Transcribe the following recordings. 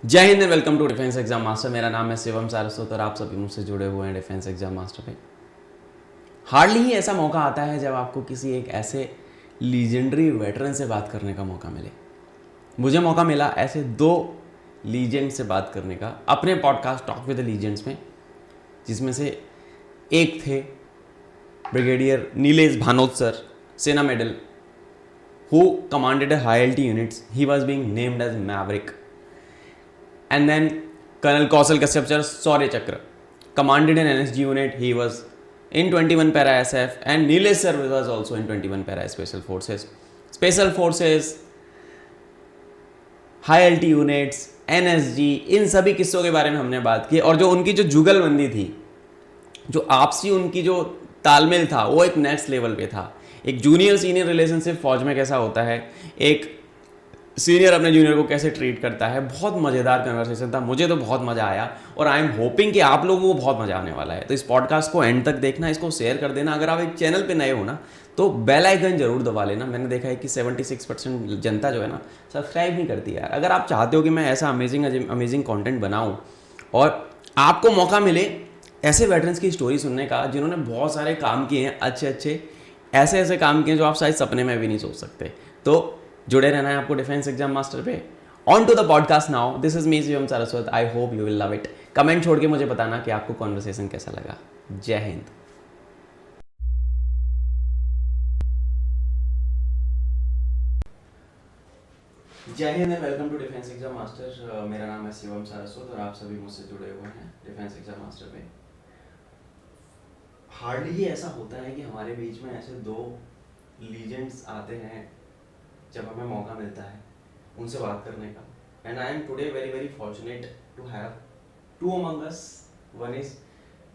जय हिंद and welcome to defence exam master. मेरा नाम है शिवम सारस्वत और आप सभी मुझसे जुड़े हुए हैं डिफेंस एग्जाम मास्टर पे। हार्डली ही ऐसा मौका आता है जब आपको किसी एक ऐसे लीजेंडरी वेटरन से बात करने का मौका मिले। मुझे मौका मिला ऐसे दो लीजेंड से बात करने का अपने podcast talk with the legends में, जिसमें से एक थे brigadier Nilesh Bhanod sir, Sena medal, who commanded a high LT units. He was being named as Maverick. And then Colonel Kausal Kashyap sir, Saurya Chakra, commanded an NSG unit. He was in 21 Para SF, and Nilesh sir was also in 21 Para Special Forces. Special Forces, high L T units, NSG, इन सभी किस्सों के बारे में हमने बात की। और जो उनकी जो जुगलबंदी थी, जो आपसी उनकी जो तालमेल था, वो एक नेक्स्ट लेवल पे था। एक जूनियर सीनियर रिलेशनशिप फौज में कैसा होता है, एक सीनियर अपने जूनियर को कैसे ट्रीट करता है, बहुत मज़ेदार कन्वर्सेशन था। मुझे तो बहुत मज़ा आया और आई एम होपिंग कि आप लोगों को बहुत मज़ा आने वाला है। तो इस पॉडकास्ट को एंड तक देखना, इसको शेयर कर देना। अगर आप एक चैनल पे नए हो ना, तो बेल आइकन जरूर दबा लेना। मैंने देखा है कि 76% जनता जो है ना, सब्सक्राइब नहीं करती यार। अगर आप चाहते हो कि मैं ऐसा अमेजिंग कंटेंट बनाऊँ और आपको मौका मिले ऐसे वेटरन्स की स्टोरी सुनने का जिन्होंने बहुत सारे काम किए हैं, अच्छे अच्छे ऐसे ऐसे काम किए हैं जो आप शायद सपने में भी नहीं सोच सकते, तो जुड़े रहना है आपको डिफेंस एग्जाम मास्टर पे। On to the podcast now, this is me Shivam Saraswat. I hope you will love it. Comment छोड़ के मुझे बताना कि आपको कॉन्वर्सेशन कैसा लगा। जय हिंद। जय हिंद and welcome to defence exam master. मेरा नाम है शिवम सारस्वत और आप सभी मुझसे जुड़े हुए हैं डिफेंस एग्जाम मास्टर पे। हार्डली ही ऐसा होता है कि हमारे बीच में ऐसे दो लीजेंड्स आते हैं जब हमें मौका मिलता है उनसे बात करने का। And I am today very very fortunate to have two among us. One is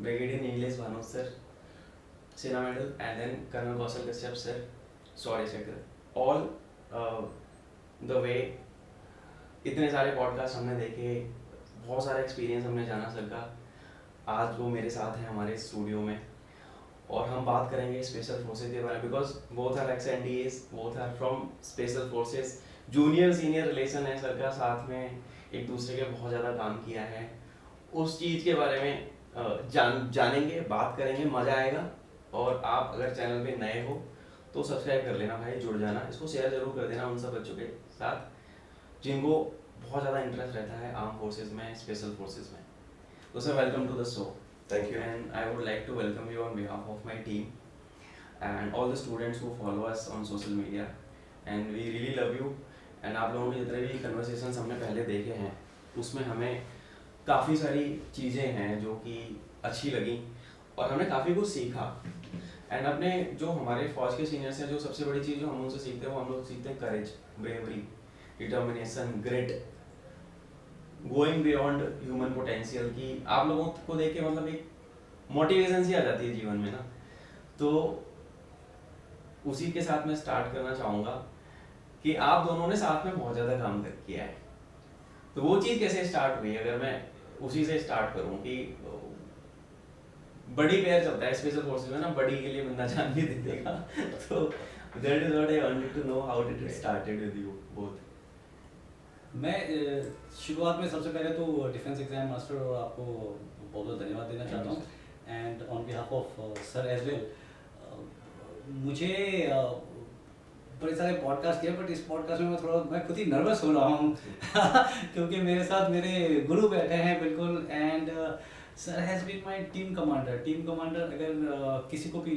brigadier Nilesh Bhanod sir, Sena medal, and then colonel Kaushal Kashyap sir, Shaurya Chakra. All the way इतने सारे पॉडकास्ट हमने देखे, बहुत सारा एक्सपीरियंस हमने जाना सर का। आज वो मेरे साथ हैं हमारे स्टूडियो में और हम बात करेंगे स्पेशल फोर्सेज के बारे में। Because both are ex NDAs, both are from special forces. Junior senior relation है सर का, साथ में एक दूसरे के बहुत ज़्यादा काम किया है। उस चीज़ के बारे में जानेंगे, बात करेंगे, मज़ा आएगा। और आप अगर चैनल पे नए हो तो सब्सक्राइब कर लेना भाई, जुड़ जाना, इसको शेयर जरूर कर देना उन सब बच्चों के साथ जिनको बहुत ज़्यादा इंटरेस्ट रहता है आर्म फोर्सेज में, स्पेशल फोर्सेज में। तो sir, welcome to the show. Thank you. And I would like to welcome you on behalf of my team and all the students who follow us on social media, and we really love you. And आप लोगों के जितने भी conversations हमने पहले देखे हैं उसमें हमें काफ़ी सारी चीज़ें हैं जो कि अच्छी लगी और हमने काफ़ी कुछ सीखा। एंड अपने जो हमारे फौज के सीनियर्स हैं, जो सबसे बड़ी चीज़ जो हम उनसे सीखते हैं वो हम लोग सीखते हैं courage, bravery, determination, grit, going beyond human potential. की आप लोगों को देख के मतलब एक मोटिवेशन सी आ जाती है जीवन में ना। तो उसी के साथ मैं स्टार्ट करना चाहूँगा कि आप दोनों ने साथ में बहुत ज़्यादा काम किया है, तो वो चीज़ कैसे स्टार्ट हुई? अगर मैं उसी से स्टार्ट करूँ कि बड़ी पेयर चलता है स्पेशल फोर्सेस में ना, बड़ी के लिए बंदा जान भी दे देगा। तो that is what I wanted to know, how did it started with you both? मैं शुरुआत में सबसे पहले तो डिफेंस एग्जाम मास्टर और आपको बहुत बहुत धन्यवाद देना चाहता हूँ, and on behalf of sir as well. मुझे बड़े सारे पॉडकास्ट किए, बट इस पॉडकास्ट में मैं खुद ही नर्वस हो रहा हूँ क्योंकि मेरे साथ मेरे गुरु बैठे हैं बिल्कुल, and sir has been my team commander. अगर किसी को भी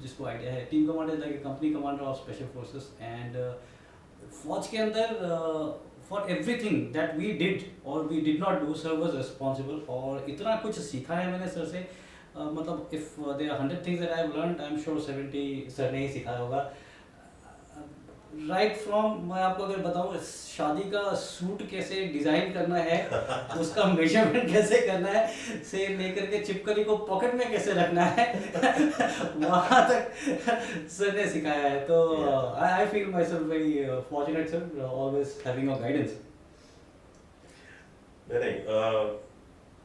जिसको आइडिया है, team commander like company commander of special forces, and फौज के अंदर for everything that we did और we did not do, sir was responsible. और इतना कुछ सीखा है मैंने सर से, मतलब if there are 100 things that I have learned, I am sure 70 sir ने ही सिखाया होगा। राइट फ्रॉम, मैं आपको अगर बताऊँ, शादी का सूट कैसे डिज़ाइन करना है, उसका मेजरमेंट कैसे करना है, से लेकर के चिपकली को पॉकेट में कैसे रखना है वहाँ तक सर ने सिखाया है। तो I feel my self very fortunate sir, always having your guidance. नहीं,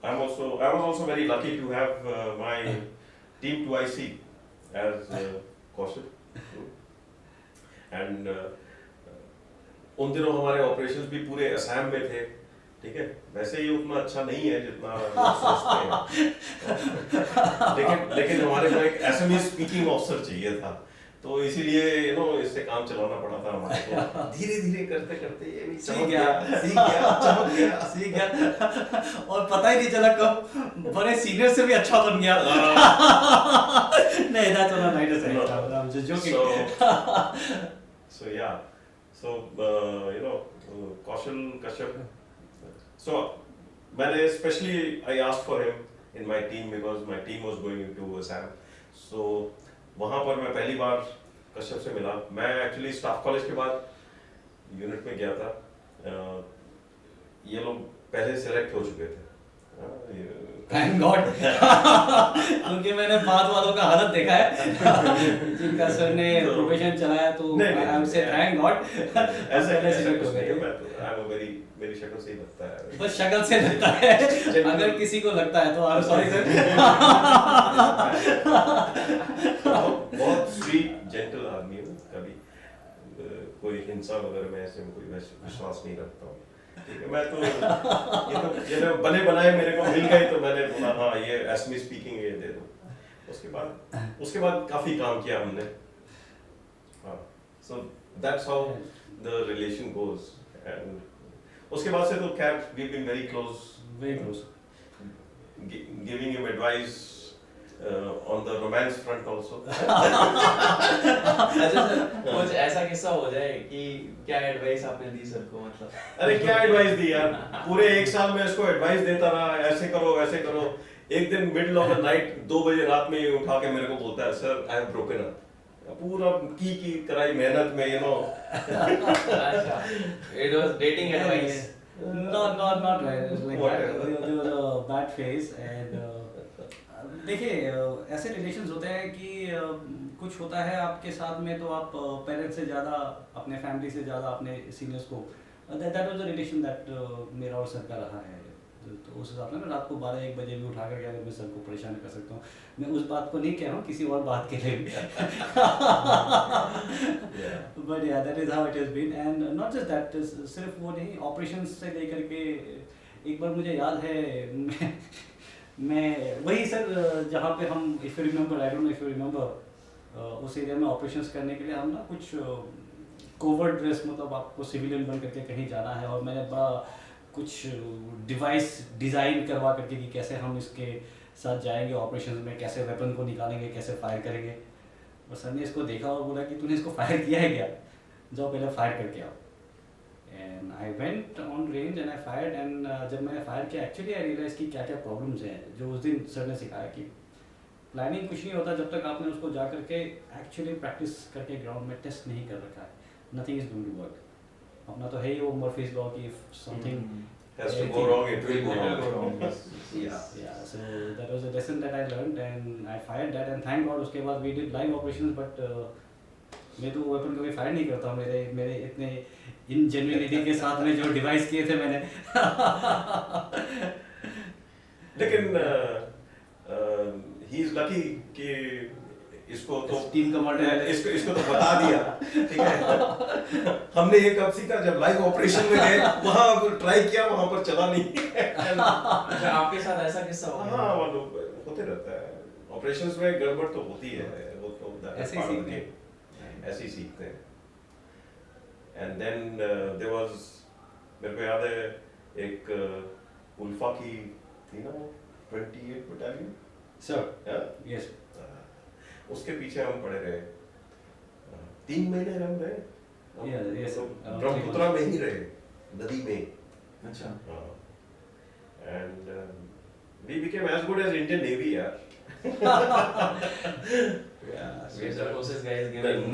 I was also very lucky to have my team 2IC as Kaushal. And उन दिनों हमारे ऑपरेशंस भी पूरे असम में थे, ठीक है, वैसे ये उतना अच्छा नहीं है जितना लोग सोचते हैं। लेकिन हमारे को एक एसएमई स्पीकिंग ऑफिसर चाहिए था, तो इसीलिए इससे काम चलाना पड़ा था हमारे को। धीरे धीरे करते करते ये भी सीख गया, चमक गया। और पता ही नहीं चला कब बड़े सीनियर से भी अच्छा बन गया। नहीं, that's not right to say. I'm just joking. Kaushal Kashyap. So मैंने especially I asked for him in my team because my team was going into Assam. So वहाँ पर मैं पहली बार कश्यप से मिला। मैं एक्चुअली स्टाफ कॉलेज के बाद यूनिट में गया था। ये लोग पहले सेलेक्ट हो चुके थे। Thank God. क्योंकि मैंने बाद वालों का हालत देखा है जिनका सर ने प्रोफेशन चलाया, तो आई एम से थैंक गॉड ऐसे सिलेक्ट हो गए थे। मेरी शक्ल से ही लगता है। बस शक्ल से लगता है, अगर किसी को लगता है तो आई एम सॉरी सर। बहुत स्वीट जेंटल आदमी हूँ, कभी कोई हिंसा वगैरह में ऐसे कोई विश्वास नहीं रखता हूँ। ठीक है, मैं तो ये तो बने बनाए मेरे को मिल गए, तो मैंने बोला हाँ ये एसएमई स्पीकिंग ये दे दो। उसके बाद काफी काम किया हमने। हाँ, so that's how the relation goes, and उसके बाद से तो खैर we've been very close, giving him advice on the romance front also. अच्छा सर, कुछ ऐसा किस्सा हो जाए कि क्या एडवाइस आपने दी सर को, मतलब? अरे क्या एडवाइस दी यार, पूरे एक साल में इसको एडवाइस देता रहा, ऐसे करो वैसे करो। एक दिन मिडिल ऑफ द नाइट 2 बजे रात में उठा के मेरे को बोलता है, sir I have broken up. पूरा की कराई मेहनत में अच्छा, it was dating advice. not right. It's like What? there was a bad phase, and देखिए ऐसे रिलेशंस होते हैं कि कुछ होता है आपके साथ में, तो आप पेरेंट्स से ज़्यादा, अपने फैमिली से ज़्यादा अपने सीनियर्स को, that was the relation that मेरा और सर का रहा है। तो उस हिसाब से ना रात को 12-1 बजे भी उठा करके अगर मैं सर को परेशान कर सकता हूँ, मैं उस बात को नहीं कह रहा हूँ, किसी और बात के लिए भी। But yeah that is how it has been, and not just that, सिर्फ वो नहीं, ऑपरेशंस से लेकर के एक बार मुझे याद है, मैं वही सर जहाँ पे हम, if you remember, I don't know if you remember, उस एरिया में ऑपरेशंस करने के लिए हम ना कुछ कोवर्ट ड्रेस, मतलब आपको सिविलियन बन करके कहीं जाना है, और मैंने बड़ा कुछ डिवाइस डिज़ाइन करवा करके कि कैसे हम इसके साथ जाएंगे ऑपरेशंस में, कैसे वेपन को निकालेंगे, कैसे फायर करेंगे। और सर ने इसको देखा और बोला कि तूने इसको फायर किया है क्या, जाओ पहले फायर करके आओ। And I went on range and I fired, and जब मैंने फायर किया एक्चुअली आई रियलाइज कि क्या क्या प्रॉब्लम्स हैं, जो उस दिन सर ने सिखाया कि प्लानिंग कुछ नहीं होता जब तक आपने उसको जा करके एक्चुअली प्रैक्टिस करके ग्राउंड में टेस्ट नहीं कर रखा है, nothing is going to work. अपना तो है ही वो मर्फीज लॉ कि if something has to go wrong, it will go wrong. yeah, so that was a lesson that I learned, and I fired that, and thank God उसके बाद we did live operations, but मैं तो weapon कभी fire नहीं करता, मेरे इतने इनजेन्युइनिटी के साथ में जो डिवाइस किए थे मैंने। लेकिन he is lucky कि इसको तो टीम कमांडर है, इसको तो बता दिया, ठीक है। हमने ये कब सीखा, जब लाइव ऑपरेशन में गए, वहाँ ट्राई किया, वहाँ पर चला नहीं। अच्छा, आपके साथ ऐसा किस्सा हो गया? हाँ, मतलब होते रहता है ऑपरेशंस में, गड़बड़ तो होती है, वो तो ऐसे ही सीखते हैं, ऐसे ही सीखते हैं। एंड देन देयर वाज, मेरे को याद है एक उल्फा की थी ना 28 बटालियन सर, यस, उसके पीछे हम पड़े रहे, 3 महीने हम रहे, ब्रह्मपुत्रा में ही रहे, नदी में। अच्छा, and we became as good as Indian navy यार।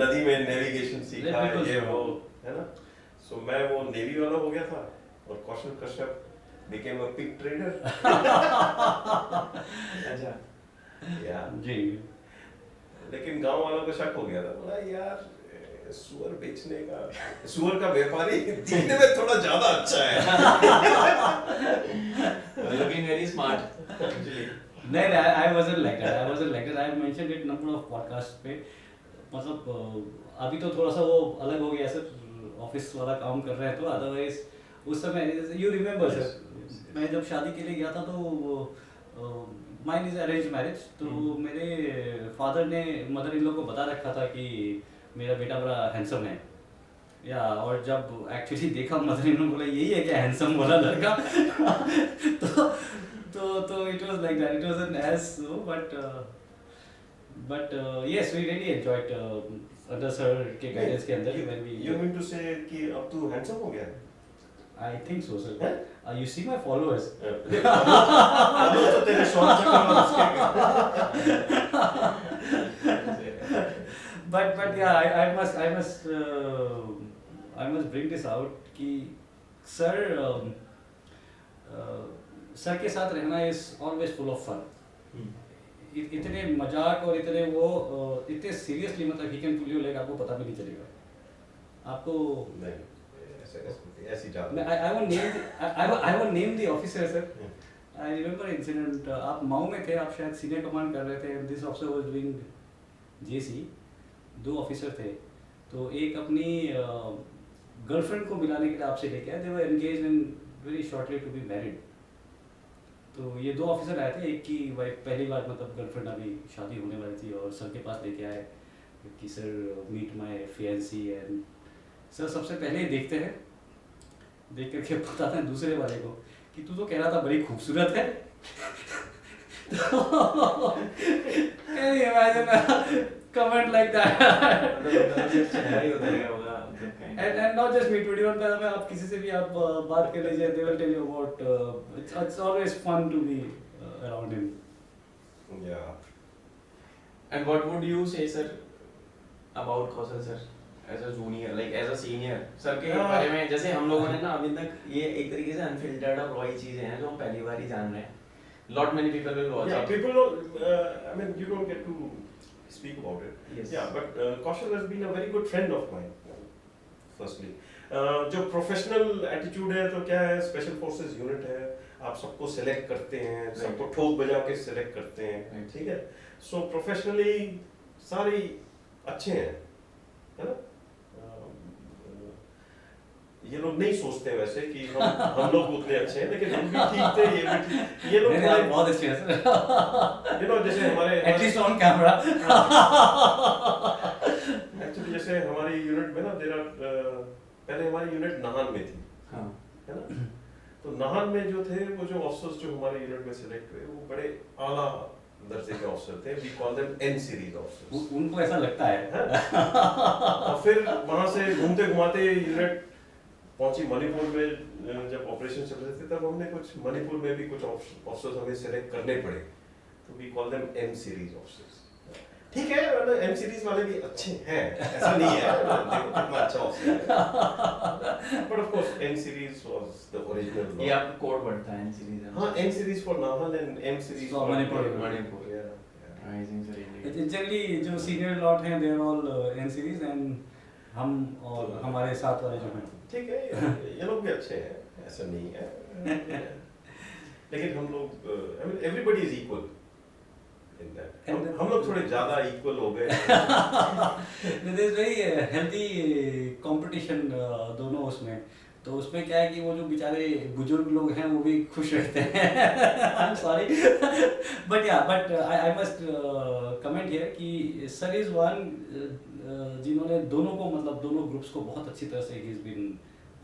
नदी में नेविगेशन सीखा, ये वो है ना। सो मैं वो नेवी वाला हो गया था, और Kaushal Kashyap became a pig trader. अच्छा, या जी। लेकिन गांव वालों को शक हो गया था, बोला यार सुअर बेचने का, सुअर का व्यापारी दिखने में थोड़ा ज्यादा अच्छा है। looking very smart actually. नहीं, I wasn't like that. I have mentioned it number of podcasts पे, मतलब अभी तो थोड़ा सा वो अलग हो गया सर, ऑफिस वाला काम कर रहे हैं, तो अदरवाइज उस समय you remember Yes, sir, yes, yes. मैं जब शादी के लिए गया था तो माइन इज अरेंज मैरिज, तो मेरे फादर ने मदर इन लोग को बता रखा था कि मेरा बेटा बड़ा हैंडसम है या, और जब एक्चुअली देखा मदर इन लोग बोला यही है क्या हैंडसम वाला लड़का तो it was like that, it wasn't as so, but yes we really enjoyed under sir के गाइडेंस के अंदर when You we, mean to say कि अब तू handsome हो गया है? आई थिंक सो हैं? Sir, you see my followers, अब तो तेरे शॉर्ट चक्कर में उसके but yeah, I must bring this out कि सर सर के साथ रहना is always full of fun. इतने मजाक और इतने वो इतने सीरियसली, मतलब he can pull your leg, आपको पता भी नहीं चलेगा आपको. नहीं ऐसी जात I won't name I won't name the officer sir. I remember incident, आप माऊ में थे, आप शायद सीनियर कमांड कर रहे थे, this officer was doing JC, दो ऑफिसर थे, तो एक अपनी गर्लफ्रेंड को मिलाने के लिए आपसे लेके आए, they were engaged and very shortly to be married. तो ये दो ऑफिसर आए थे, एक की वाइफ पहली बार मतलब गर्लफ्रेंड अभी शादी होने वाली थी, और सर के पास लेके आए कि sir meet my fiancee, and sir सबसे पहले ही देखते हैं, देख करके बताते हैं दूसरे वाले को कि तू तो कह रहा था बड़ी खूबसूरत है. Can you imagine comment like that? And not just me, 21 में आप किसी से भी आप बात कर लीजिए, they will tell you about it's always fun to be around him. Yeah. And what would you say, sir, about Kausal sir as a junior, like as a senior? Sir के बारे में जैसे हम लोगों ने ना अभी तक ये एक तरीके से unfiltered और raw चीजें हैं जो हम पहली बार ही जान रहे हैं. Lot many people will watch Yeah, it. people don't, I mean, you don't get to speak about it. Yes. Yeah, but Kaushal has been a very good friend of mine, firstly. जो professional attitude है तो क्या है, special forces unit है, आप सबको select करते हैं, सबको ठोक बजा के सेलेक्ट करते हैं, ठीक है. सो प्रोफेशनली सारे अच्छे हैं, है ना. ये लोग नहीं सोचते वैसे कि हम लोग उतने अच्छे हैं, लेकिन हम भी ठीक थे, ये भी ठीक. ये लोग बहुत अच्छे हैं सर. you know, जैसे हमारे At least on camera. Actually जैसे हमारी यूनिट में ना पहले हमारी यूनिट नाहन में थी, हाँ. है ना. तो नाहन में जो थे वो जो ऑफिसर्स जो हमारे यूनिट में सिलेक्ट हुए वो बड़े आला दर्जे के ऑफिसर थे. We call them N series officers. उनको ऐसा लगता है. और फिर वहां से घूमते घुमाते यूनिट पहुंची मणिपुर में. जब ऑपरेशन चल रहे थे तब हमने कुछ मणिपुर में भी कुछ ऑफिसर्स हमें सिलेक्ट करने पड़े, तो we call them M series officers. ठीक है, मतलब एम सीरीज वाले भी अच्छे हैं, ऐसा नहीं है, देखो कितना अच्छा ऑफिसर है. But of course M series was the original. ये आपका कोड बढ़ता है इन सीरीज में. हाँ, M series for Nahan and M series For for Manipur. Manipur. Amazing, sir. indeed. Generally जो सीनियर लॉट हैं they are all N series, and हम और हमारे साथ वाले जो हैं. ठीक है, ये लोग भी अच्छे हैं, ऐसा नहीं है. लेकिन हम लोग, I mean everybody is equal in that. हम लोग थोड़े ज्यादा इक्वल हो गए. There is very healthy competition दोनों उसमें. तो उसमें क्या है कि वो जो बेचारे बुजुर्ग लोग हैं वो भी खुश रहते हैं. I am sorry but I must comment here कि सर इज वन जिन्होंने दोनों को, मतलब दोनों ग्रुप्स को बहुत अच्छी तरह से he is been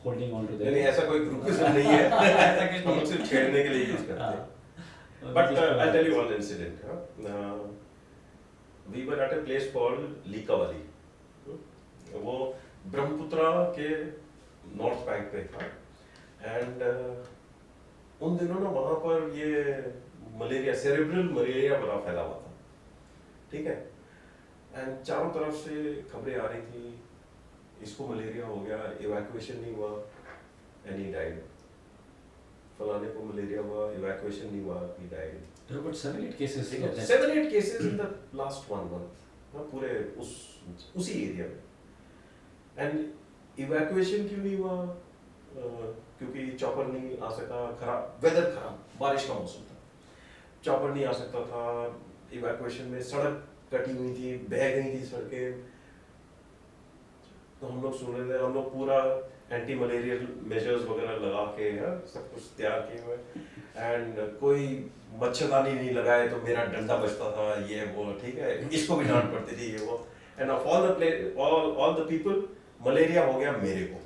holding on to them. नहीं, ऐसा कोई ग्रुपिज्म नहीं है. ऐसा कुछ हम नहीं लोग सिर्फ छेड़ने के लिए यूज करते हैं. But I'll tell you one incident. We were at a place called Likavali. वो ब्रह्मपुत्रा के नॉर्थ बैंक पे था. एंड उन दिनों ना वहाँ पर ये मलेरिया, सेरेब्रल मलेरिया बड़ा फैला हुआ था, ठीक है. एंड चारों तरफ से खबरें आ रही थी, इसको मलेरिया हो गया, इवैक्यूएशन नहीं हुआ, एंड ही डाइड. फलाने को मलेरिया हुआ, इवैक्यूएशन नहीं हुआ, he died. There were 7-8 cases. 7-8 cases in the last 1 month. पूरे उसी एरिया में. एंड इवैक्यूएशन क्यों नहीं हुआ? क्योंकि चॉपर नहीं आ सका, खराब वेदर, खराब बारिश का मौसम था, चॉपर नहीं आ सकता था. इवैक्यूएशन में सड़क कटी हुई थी, बह गई थी सड़कें. तो हम लोग सुन रहे थे, हम लोग पूरा एंटी मलेरियल मेजर्स वगैरह लगा के सब कुछ तैयार किए हुए, एंड कोई मच्छरदानी नहीं लगाए तो मेरा डंडा बजता था, ये वो, ठीक है, इसको भी डांट पड़ती थी, ये वो, end of all the people malaria हो गया मेरे को,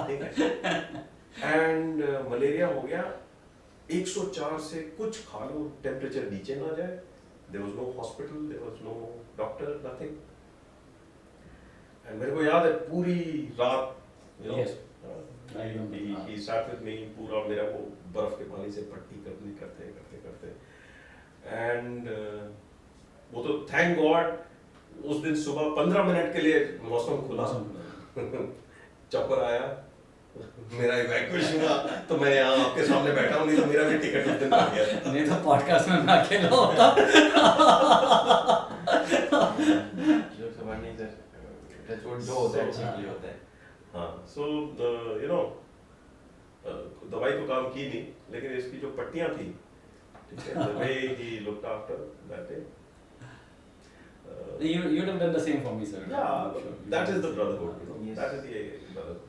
ठीक है, एंड मलेरिया हो गया 104 से कुछ खा लो टेम्परेचर नीचे ना जाए, there was no hospital, there was no doctor, nothing, and मेरे को याद है पूरी रात, you know, Yes. I remember. he sat with me, पूरा मेरा वो बर्फ के पानी से पट्टी करते करते, एंड वो तो थैंक गॉड उस दिन सुबह 15 मिनट के लिए मौसम खुला, चक्कर आया, मेरा इवैक्यूएशन हुआ, तो मैं यहाँ आपके सामने बैठा हूँ, नहीं तो मेरा भी टिकट उस दिन कट गया था। नहीं तो पॉडकास्ट में मैं अकेला होता। जो होता है ठीक ही होता है। हाँ, so you know, दवाई तो काम की नहीं, लेकिन इसकी जो पट्टियाँ थी, ठीक है, the way he looked after that day, You'd have done the same for me, sir. yeah, I'm sure. that is the brotherhood, you know, Yes. that is the brotherhood.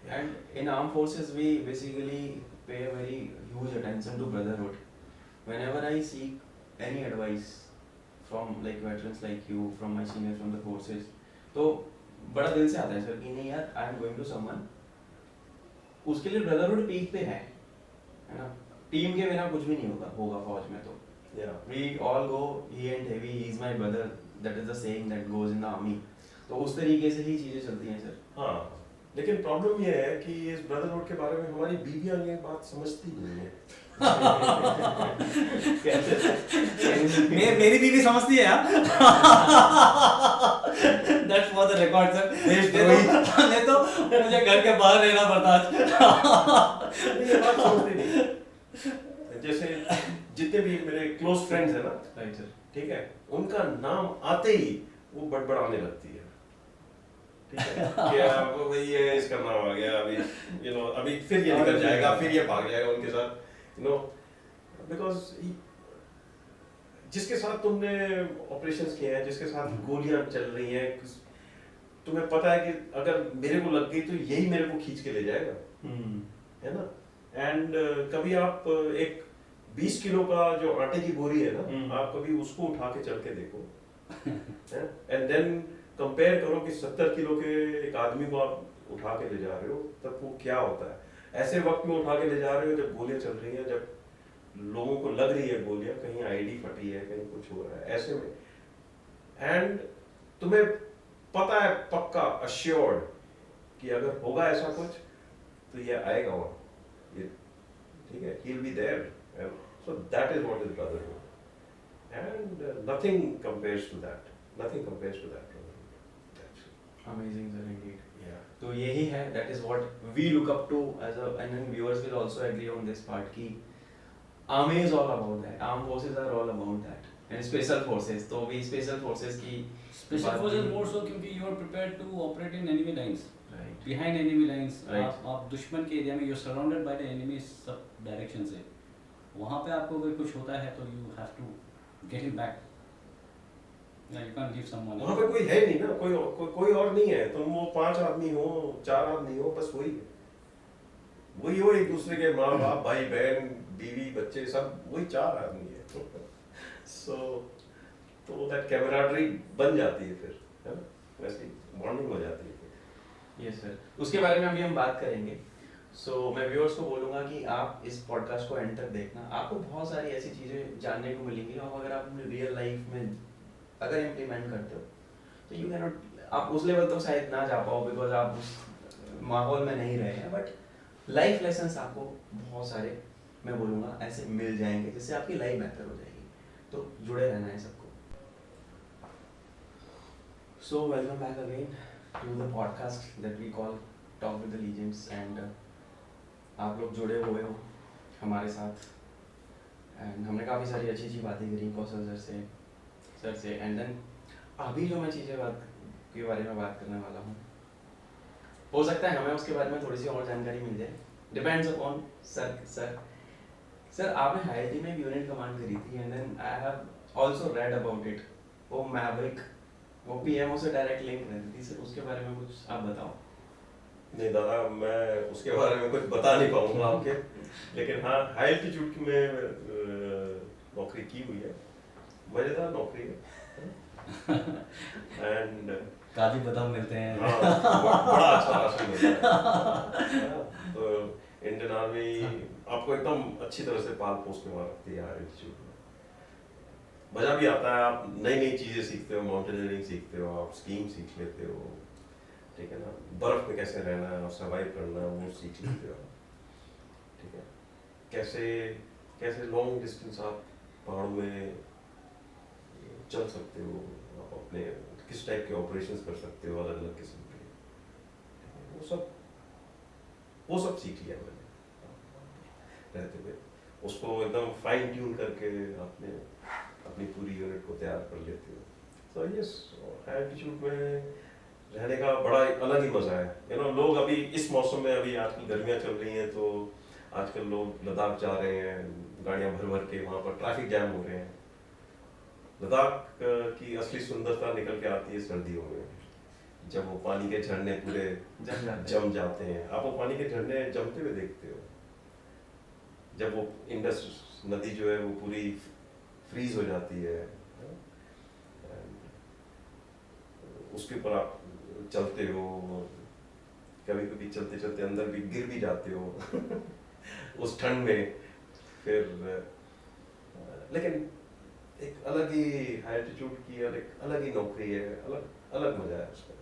And in armed forces, we basically pay a very huge attention to brotherhood. Whenever I seek any advice from like veterans like you, from my senior from the forces, तो बड़ा दिल से आता है sir कि नहीं यार, I am going to someone, उसके लिए ब्रदरहुड पीक पे है ना, टीम के बिना कुछ भी नहीं होगा फौज में, तो Yeah. we all go he and heavy, he is my brother, that is the saying that goes in the army, तो उस तरीके से ही चीजें चलती हैं सर। हाँ, लेकिन प्रॉब्लम ये है कि इस ब्रदरहुड के बारे में हमारी बीवियां ये बात समझती नहीं है। मेरी बीवी समझती है यार। That's for the record, sir. नहीं तो मुझे घर के बाहर रहना पड़ता आज। ये बात समझती नहीं। जैसे जितने भी मेरे क्लोज फ्रेंड्स हैं ना, राइट सर, ठीक है, उनका नाम आते ही वो बड़बड़ाने लगती है, ठीक है, कि अब भाई ये इसका नाम आ गया, अभी यू नो अभी फिर ये निकल जाएगा, फिर ये भाग जाएगा उनके साथ, यू नो, बिकॉज जिसके साथ तुमने ऑपरेशंस किए हैं, जिसके साथ गोलियां चल रही हैं, तुम्हें पता है कि अगर मेरे को लग गई तो यही मेरे को खींच के ले जाएगा, है ना, एंड कभी आप एक 20 किलो का जो आटे की बोरी है ना, आप कभी उसको उठा के चल के देखो, एंड देन कंपेयर करो कि 70 किलो के एक आदमी को आप उठा के ले जा रहे हो, तब वो क्या होता है। ऐसे वक्त में उठा के ले जा रहे हो जब गोलियां चल रही हैं, जब लोगों को लग रही है गोलियां, कहीं आईडी फटी है, कहीं कुछ हो रहा है, ऐसे में, एंड तुम्हें पता है पक्का अश्योर्ड कि अगर होगा ऐसा कुछ तो ये आएगा, वहाँ ये, ठीक है, he'll be there, and so that is what is brotherhood, and nothing compares to that, nothing compares to that brotherhood, actually. Amazing sir Indeed. Yeah. तो यही है, that is what we look up to as a, and then viewers will also agree on this part कि army is all about that, armed forces are all about that, and special forces, तो भी special forces की Special forces more so क्योंकि you are prepared to operate in enemy lines. right, Behind enemy lines, Right. आप दुश्मन के area में you're surrounded by the enemy sub direction से, वहाँ पे आपको अगर कुछ होता है तो you have to get him back. You can't leave someone. वहाँ पे कोई है नहीं ना, कोई और नहीं है, तुम वो 5 आदमी हो, 4 आदमी हो, बस वही हो, एक दूसरे के माँ बाप, भाई बहन, बीवी, बच्चे, सब वही 4 आदमी है। So तो that camaraderie बन जाती है फिर, है ना, वैसी बॉन्डिंग हो जाती है फिर। यस सर, उसके बारे में अभी हम बात करेंगे। सो मैं व्यूअर्स को बोलूँगा कि आप इस पॉडकास्ट को एंड तक देखना, आपको बहुत सारी ऐसी चीज़ें जानने को मिलेंगी, और अगर आप अपने रियल लाइफ में अगर इम्प्लीमेंट करते हो तो यू कैन नॉट, आप उस लेवल तो शायद ना जा पाओ बिकॉज आप उस माहौल में नहीं रहे हैं, बट लाइफ लेसन्स आपको बहुत सारे मैं बोलूँगा ऐसे मिल जाएंगे जिससे आपकी लाइफ बेहतर हो जाएगी, तो जुड़े रहना है सबको। So welcome back again to the podcast that we call talk with the legends, and आप लोग जुड़े हुए हो हमारे साथ, एंड हमने काफ़ी सारी अच्छी अच्छी बातें करी कौशल सर से, एंड देन अभी जो मैं चीज़ें के बारे में बात करने वाला हूँ, हो सकता है हमें उसके बारे में थोड़ी सी और जानकारी मिल जाए, डिपेंड्स अपॉन सर आपने हाईटी में यूनिट कमांड करी थी, and then I have also read about it, वो मैवरिक वो पीएमओ से डायरेक्ट लिंक रहती थी सर, उसके बारे में कुछ आप बताओ। नहीं दादा, मैं उसके बारे में कुछ बता नहीं पाऊंगा आपके, लेकिन हाँ हाई एल्टीट्यूड की मैं नौकरी की हुई है, मजेदार नौकरी है एंड काजू बादाम मिलते हैं। हाँ, बड़ा अच्छा राशन मिलता है। हाँ, तो इंडियन आर्मी आपको एकदम अच्छी तरह से पाल पोस के वहाँ रखती है हाई एल्टीट्यूड में। मजा भी आता है, आप नई नई चीजें सीखते हो, माउंटेनियरिंग सीखते हो, आप स्कीइंग सीख लेते हो, ठीक है ना, बर्फ में कैसे रहना है और सर्वाइव करना है वो सीख लेते हो, ठीक है, कैसे कैसे लॉन्ग डिस्टेंस आप पहाड़ों में चल सकते हो, आप अपने किस टाइप के ऑपरेशंस कर सकते हो अलग अलग किस्म के, वो सब सीख लिया मैंने रहते हुए, उसको एकदम फाइन ट्यून करके आपने अपनी पूरी यूनिट को तैयार कर लेते हो। तो यस, हाई एल्टीट्यूड में रहने का बड़ा अलग ही मजा है। यू नो, लोग अभी इस मौसम में, अभी आजकल गर्मियाँ चल रही हैं तो आजकल लोग लद्दाख जा रहे हैं, गाड़ियाँ भर भर के, वहाँ पर ट्रैफिक जैम हो रहे हैं। लद्दाख की असली सुंदरता निकल के आती है सर्दियों में, जब वो पानी के झरने पूरे जम जाते हैं। आप वो पानी के झरने जमते हुए देखते हो, जब वो इंडस नदी जो है वो पूरी फ्रीज हो जाती है, उसके ऊपर आप चलते हो, कभी कभी चलते चलते अंदर भी गिर भी जाते हो उस ठंड में। फिर लेकिन एक अलग ही हाई एल्टीट्यूड की और एक अलग ही नौकरी है, अलग अलग मजा है उसका।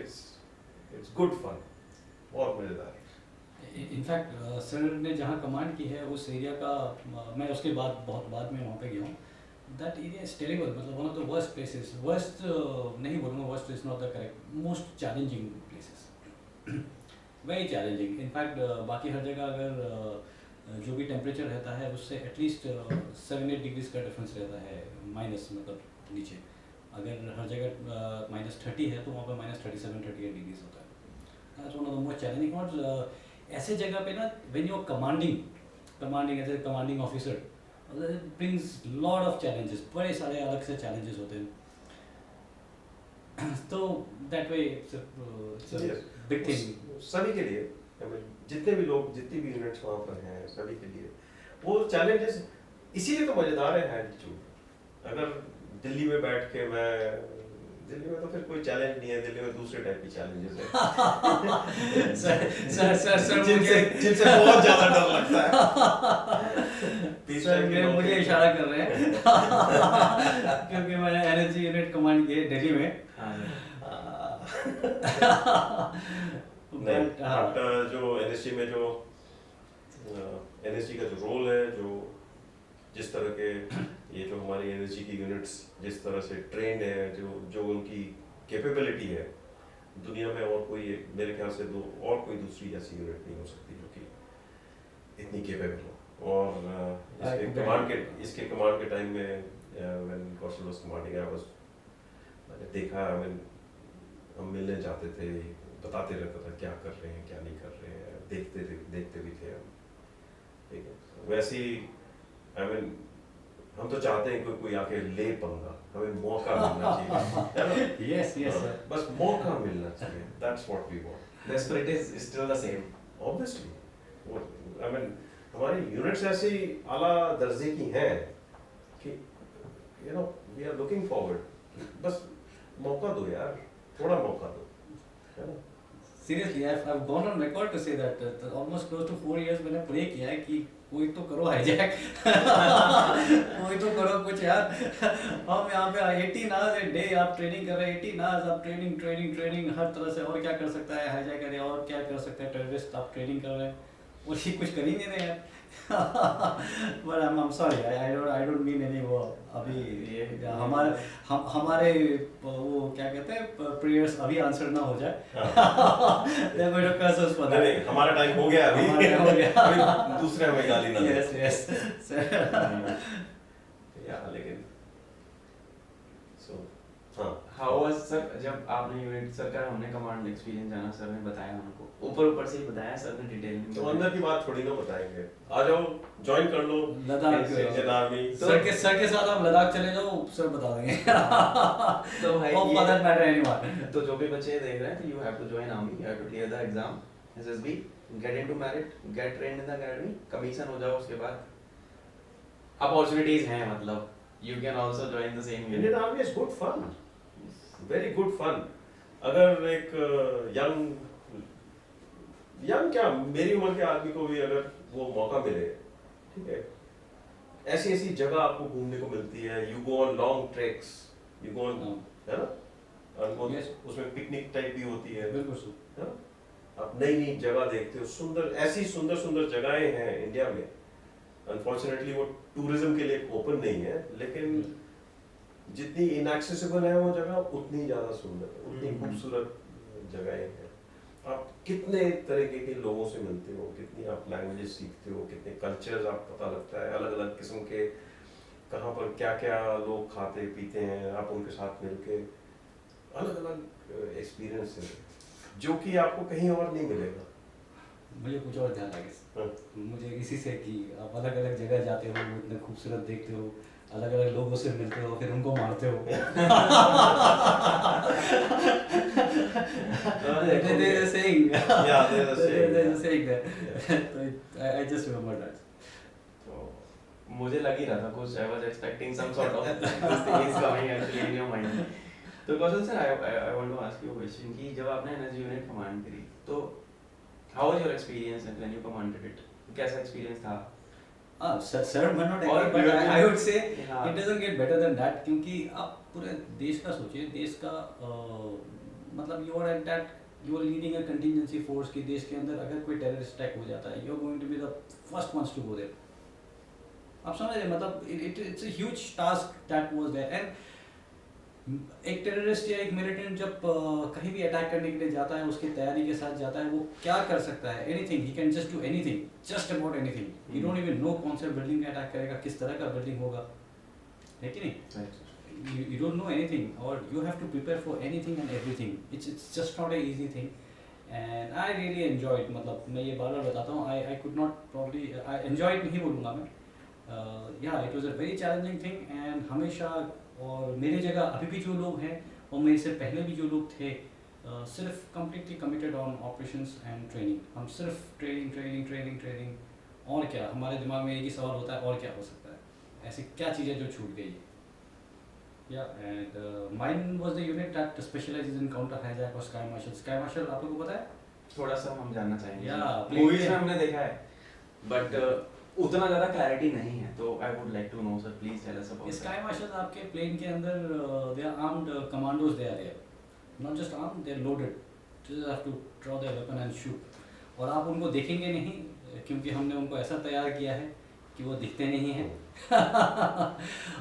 इट्स गुड फन, बहुत मजेदार है। इनफैक्ट सर ने जहाँ कमांड की है उस एरिया का, मैं उसके बाद बहुत बाद में वहाँ पे गया हूँ, दैट एरिया इज टेरिबल, मतलब one of the worst places, worst नहीं बोलूँगा, worst is not the correct, most challenging places, very challenging. In fact बाकी हर जगह अगर जो भी टेम्परेचर रहता है उससे एटलीस्ट 7-8 डिग्रीज का डिफरेंस रहता है, माइनस मतलब नीचे। अगर हर जगह -30 है तो वहाँ पर -37-38 डिग्रीज होता है। That's one of the most challenging. और ऐसे जगह पे ना, when you are commanding as a commanding officer, brings lot of challenges, बड़े सारे अलग से challenges होते हैं। तो that way it's a Yes. big thing। सभी के लिए, I mean, जितने भी लोग, जितनी भी यूनिट्स वहाँ पर हैं, सभी के लिए वो चैलेंजेस, इसीलिए तो मजेदार है एल्टीट्यूड। अगर दिल्ली में बैठ के दिल्ली में तो फिर कोई चैलेंज नहीं है, दिल्ली में दूसरे टाइप की चैलेंजेस है सर जिनसे बहुत ज्यादा डर लगता है। सर मुझे इशारा कर रहे हैं क्योंकि मैंने एनर्जी यूनिट कमांड की है दिल्ली में। नहीं, बट जो एनएसजी में जो एनएसजी का जो रोल है, जो जिस तरह के ये जो हमारी एनएसजी की यूनिट्स जिस तरह से ट्रेंड है, जो उनकी कैपेबिलिटी है, दुनिया में और कोई, मेरे ख्याल से और कोई दूसरी ऐसी यूनिट नहीं हो सकती जो कि इतनी कैपेबल हो। और इसके कमांड के टाइम में व्हेन कौशल वाज कमांडिंग, मैंने देखा, हम मिलने जाते थे, बताते रहता था क्या कर रहे हैं क्या नहीं कर रहे हैं, देखते भी थे हम, ठीक है। वैसे ही हम तो चाहते हैं कोई आके ले पंगा, हमें मौका मिलना चाहिए। यस बस मौका मिलना चाहिए, that's what we want. The spirit is still the same. Obviously, हमारी यूनिट्स ऐसी आला दर्जे की हैं कि you know we are looking forward, बस मौका दो यार, थोड़ा मौका दो, है ना। Seriously, I've gone on record to say that almost close to 4 years मैंने प्रे किया है कि कोई तो करो हाईजैक कोई तो करो कुछ यार। हम यहाँ पे 18 hours a day आप ट्रेनिंग कर रहे हैं, 18 hours आप ट्रेनिंग हर तरह से, और क्या कर सकता है हाईजैक करे, और क्या कर सकता है टेररिस्ट, आप ट्रेनिंग कर रहे हैं, वो ही कुछ कर ही नहीं रहे यार। But I'm sorry, I don't mean any वो अभी हमारे वो क्या कहते हैं प्रेयर्स अभी आंसर ना हो जाए। They're going to curse us for that। नहीं, हमारा टाइम हो गया अभी अभी दूसरे हमें गाली ना दें। Yes या लेकिन so हाँ हाउ वाज सर जब आपने यूनिट सर का हमने कमांड एक्सपीरियंस जाना, सर ने बताया हमको, ऊपर से ही बताया सर ने, डिटेल में तो अंदर की बात थोड़ी ना बताएंगे, आ जाओ ज्वाइन कर लो लद्दाख इंडियन आर्मी। सर के साथ आप लद्दाख चले जाओ, सर बता देंगे। तो भाई Oh, for that matter, anyone. तो जो भी बच्चे देख रहे हैं, तो you have to join army, you have to clear the exam SSB, get into merit, get trained in the academy, commission हो जाओ, उसके बाद अपॉर्चुनिटीज हैं, मतलब you can also join the same Indian army is good fun, very good fun. अगर एक young क्या मेरी उम्र के आदमी को भी अगर वो मौका मिले, ठीक है, ऐसी ऐसी जगह आपको घूमने को मिलती है, you go on long treks, you go on, है ना, और वो उसमें पिकनिक टाइप भी होती है, बिल्कुल सर, है ना, आप नई नई जगह देखते हो, सुंदर ऐसी सुंदर सुंदर जगहें हैं इंडिया में। अनफॉर्चुनेटली वो टूरिज्म के लिए ओपन नहीं है, लेकिन जितनी इनएक्सेसिबल है वो जगह उतनी ज्यादा सुंदर, उतनी खूबसूरत जगहें हैं। आप कितने तरीके के लोगों से मिलते हो, कितनी आप लैंग्वेजेस सीखते हो, कितने कल्चर्स आप पता लगता है, अलग अलग किस्म के, कहाँ पर क्या क्या लोग खाते पीते हैं, आप उनके साथ मिलके अलग अलग एक्सपीरियंस है जो कि आपको कहीं और नहीं मिलेगा। मुझे कुछ और ध्यान लगे, मुझे इसी से कि आप अलग अलग जगह जाते हो, इतने खूबसूरत देखते हो, अलग अलग लोगों से मिलते हो, फिर उनको मारते हो। There's a saying. Yeah, there's a saying. There's a saying there. So I just remember that. तो मुझे लग ही रहा था कुछ, I was expecting some sort of this thing is coming actually in your mind. तो कौशल sir, I want to ask you a question कि जब आपने एनर्जी यूनिट कमांड करी, तो how was your experience when you commanded it? कैसा experience था? Sir might not और agree, but I would say हाँ। it doesn't get better than that, क्योंकि आप पूरे देश का सोचिए, देश का मतलब you are at that, you are leading a contingency force कि देश के अंदर अगर कोई terrorist attack हो जाता है, you are going to be the first ones to go there. आप समझ रहे हैं, मतलब it's a huge task that was there, and एक टेररिस्ट या एक मिलिटेंट जब कहीं भी अटैक करने के लिए जाता है, उसकी तैयारी के साथ जाता है, वो क्या कर सकता है? Anything, he can just do anything, just about anything. You don't even know कौन सा बिल्डिंग में अटैक करेगा, किस तरह का बिल्डिंग होगा, है कि नहीं? You don't know anything, or you have to prepare for anything and everything. It's just not a easy thing, and I really enjoyed. मतलब मैं ये बार-बार बताता हूँ, I could not probably I enjoyed नहीं बोलूँगा मैं, yeah, it was a very challenging thing, and हमेशा, और मेरी जगह अभी भी जो लोग हैं और मेरे से पहले भी जो लोग थे, सिर्फ completely committed on operations and training. हम सिर्फ ट्रेनिंग ट्रेनिंग ट्रेनिंग ट्रेनिंग, और क्या, हमारे दिमाग में एक ही सवाल होता है, और क्या हो सकता है, ऐसी क्या चीज़ें जो छूट गई। या and mine was the unit that specialises in counter hijack और स्काई मार्शल। स्काई मार्शल आप लोगों को पता है? थोड़ा सा हम जानना चाहेंगे। Yeah, मूवीज में हमने देखा है, बट उतना ज़्यादा क्लैरिटी नहीं है, तो I would like to know sir, please tell us about sky marshal आपके प्लेन के अंदर, they are armed commandos, they are there, not just armed, they are loaded, just have to draw their weapon and shoot. और आप उनको देखेंगे नहीं, क्योंकि हमने उनको ऐसा तैयार किया है कि वो दिखते नहीं हैं।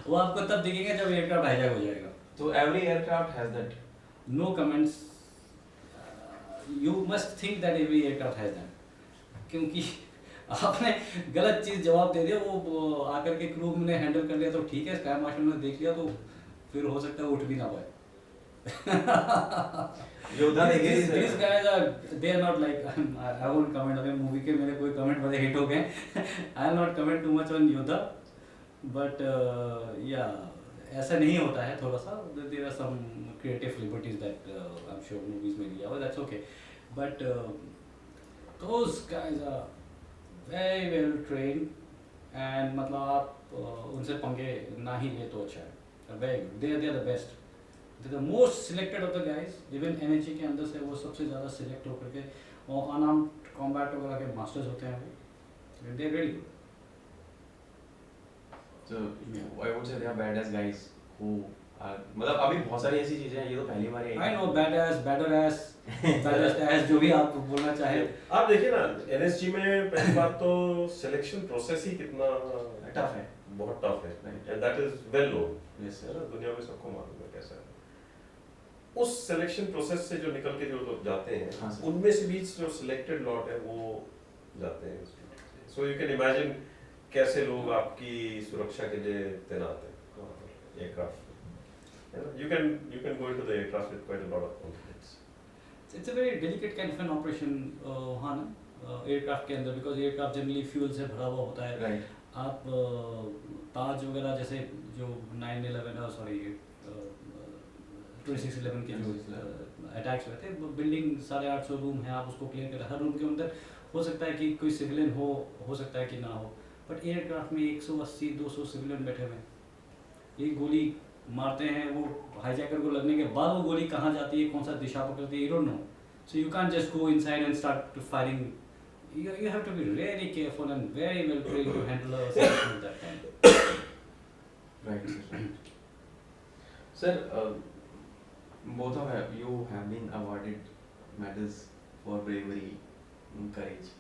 वो आपको तब दिखेंगे जब एयरक्राफ्ट हाईजैक हो जाएगा। तो every aircraft has that? No comments, you must think that every aircraft has that, क्योंकि आपने गलत चीज़ जवाब दे दिया, वो आकर के क्रू ने हैंडल कर लिया तो ठीक है, स्काई मार्शल ने देख लिया तो फिर हो सकता है उठ भी ना पाए। योद्धा देखे these guys are, they are not like, I won't comment, अगर मूवी के मेरे कोई कमेंट बड़े हिट हो गए, I will not comment too much on योद्धा, but yeah, ऐसा नहीं होता है, थोड़ा सा there are some creative liberties that I'm sure movies में लिया हुआ, that's okay, but those guys are very well trained, and मतलब आप उनसे पंगे ना ही ले तो अच्छा है, very good, they are the best, they are the most selected of the guys, even NHA के अंदर से वो सबसे ज़्यादा select होकर के, और unarmed combat वगैरह के masters होते हैं वो, they are really good. So I would say they are badass guys who are, मतलब अभी बहुत सारी ऐसी चीजें हैं, ये तो पहली बार ही I know, badass, badass, baddest ass, जो भी आप बोलना चाहे। आप देखिए ना, NSG में पहली बात तो सिलेक्शन प्रोसेस ही कितना टफ है, बहुत टफ है, Right. And that is well known, Yes, है ना, दुनिया में सबको मालूम है कैसा है। उस सिलेक्शन प्रोसेस से जो निकल के जो लोग जाते हैं, हाँ, सर। उनमें से बीच जो सिलेक्टेड लॉट है वो जाते हैं। सो यू कैन इमेजिन कैसे लोग आपकी सुरक्षा के लिए तैनात हैं aircraft. You can go into the aircraft with quite a lot of confidence. It's a very delicate kind of an operation वहाँ ना एयरक्राफ्ट के अंदर, बिकॉज एयरक्राफ्ट जनरली फ्यूल से भरा हुआ होता है. राइट. आप ताज वगैरह जैसे जो 9/11 सॉरी 26/11 के जो अटैक्स हुए थे, बिल्डिंग 850 रूम है, आप उसको क्लियर करें. हर रूम के अंदर हो सकता है कि कोई सिविलियन हो सकता है कि ना हो, बट एयरक्राफ्ट में 180-200 सिविलियन बैठे हुए हैं. एक गोली मारते हैं, वो हाईजैकर को लगने के बाद वो गोली कहाँ जाती है, कौन सा दिशा पकड़ती है, you don't know. So you can just go inside and start to firing. You have to be really careful and very well trained to handle a situation of that kind. Right, sir. Sir, both of you have been awarded medals for bravery and courage.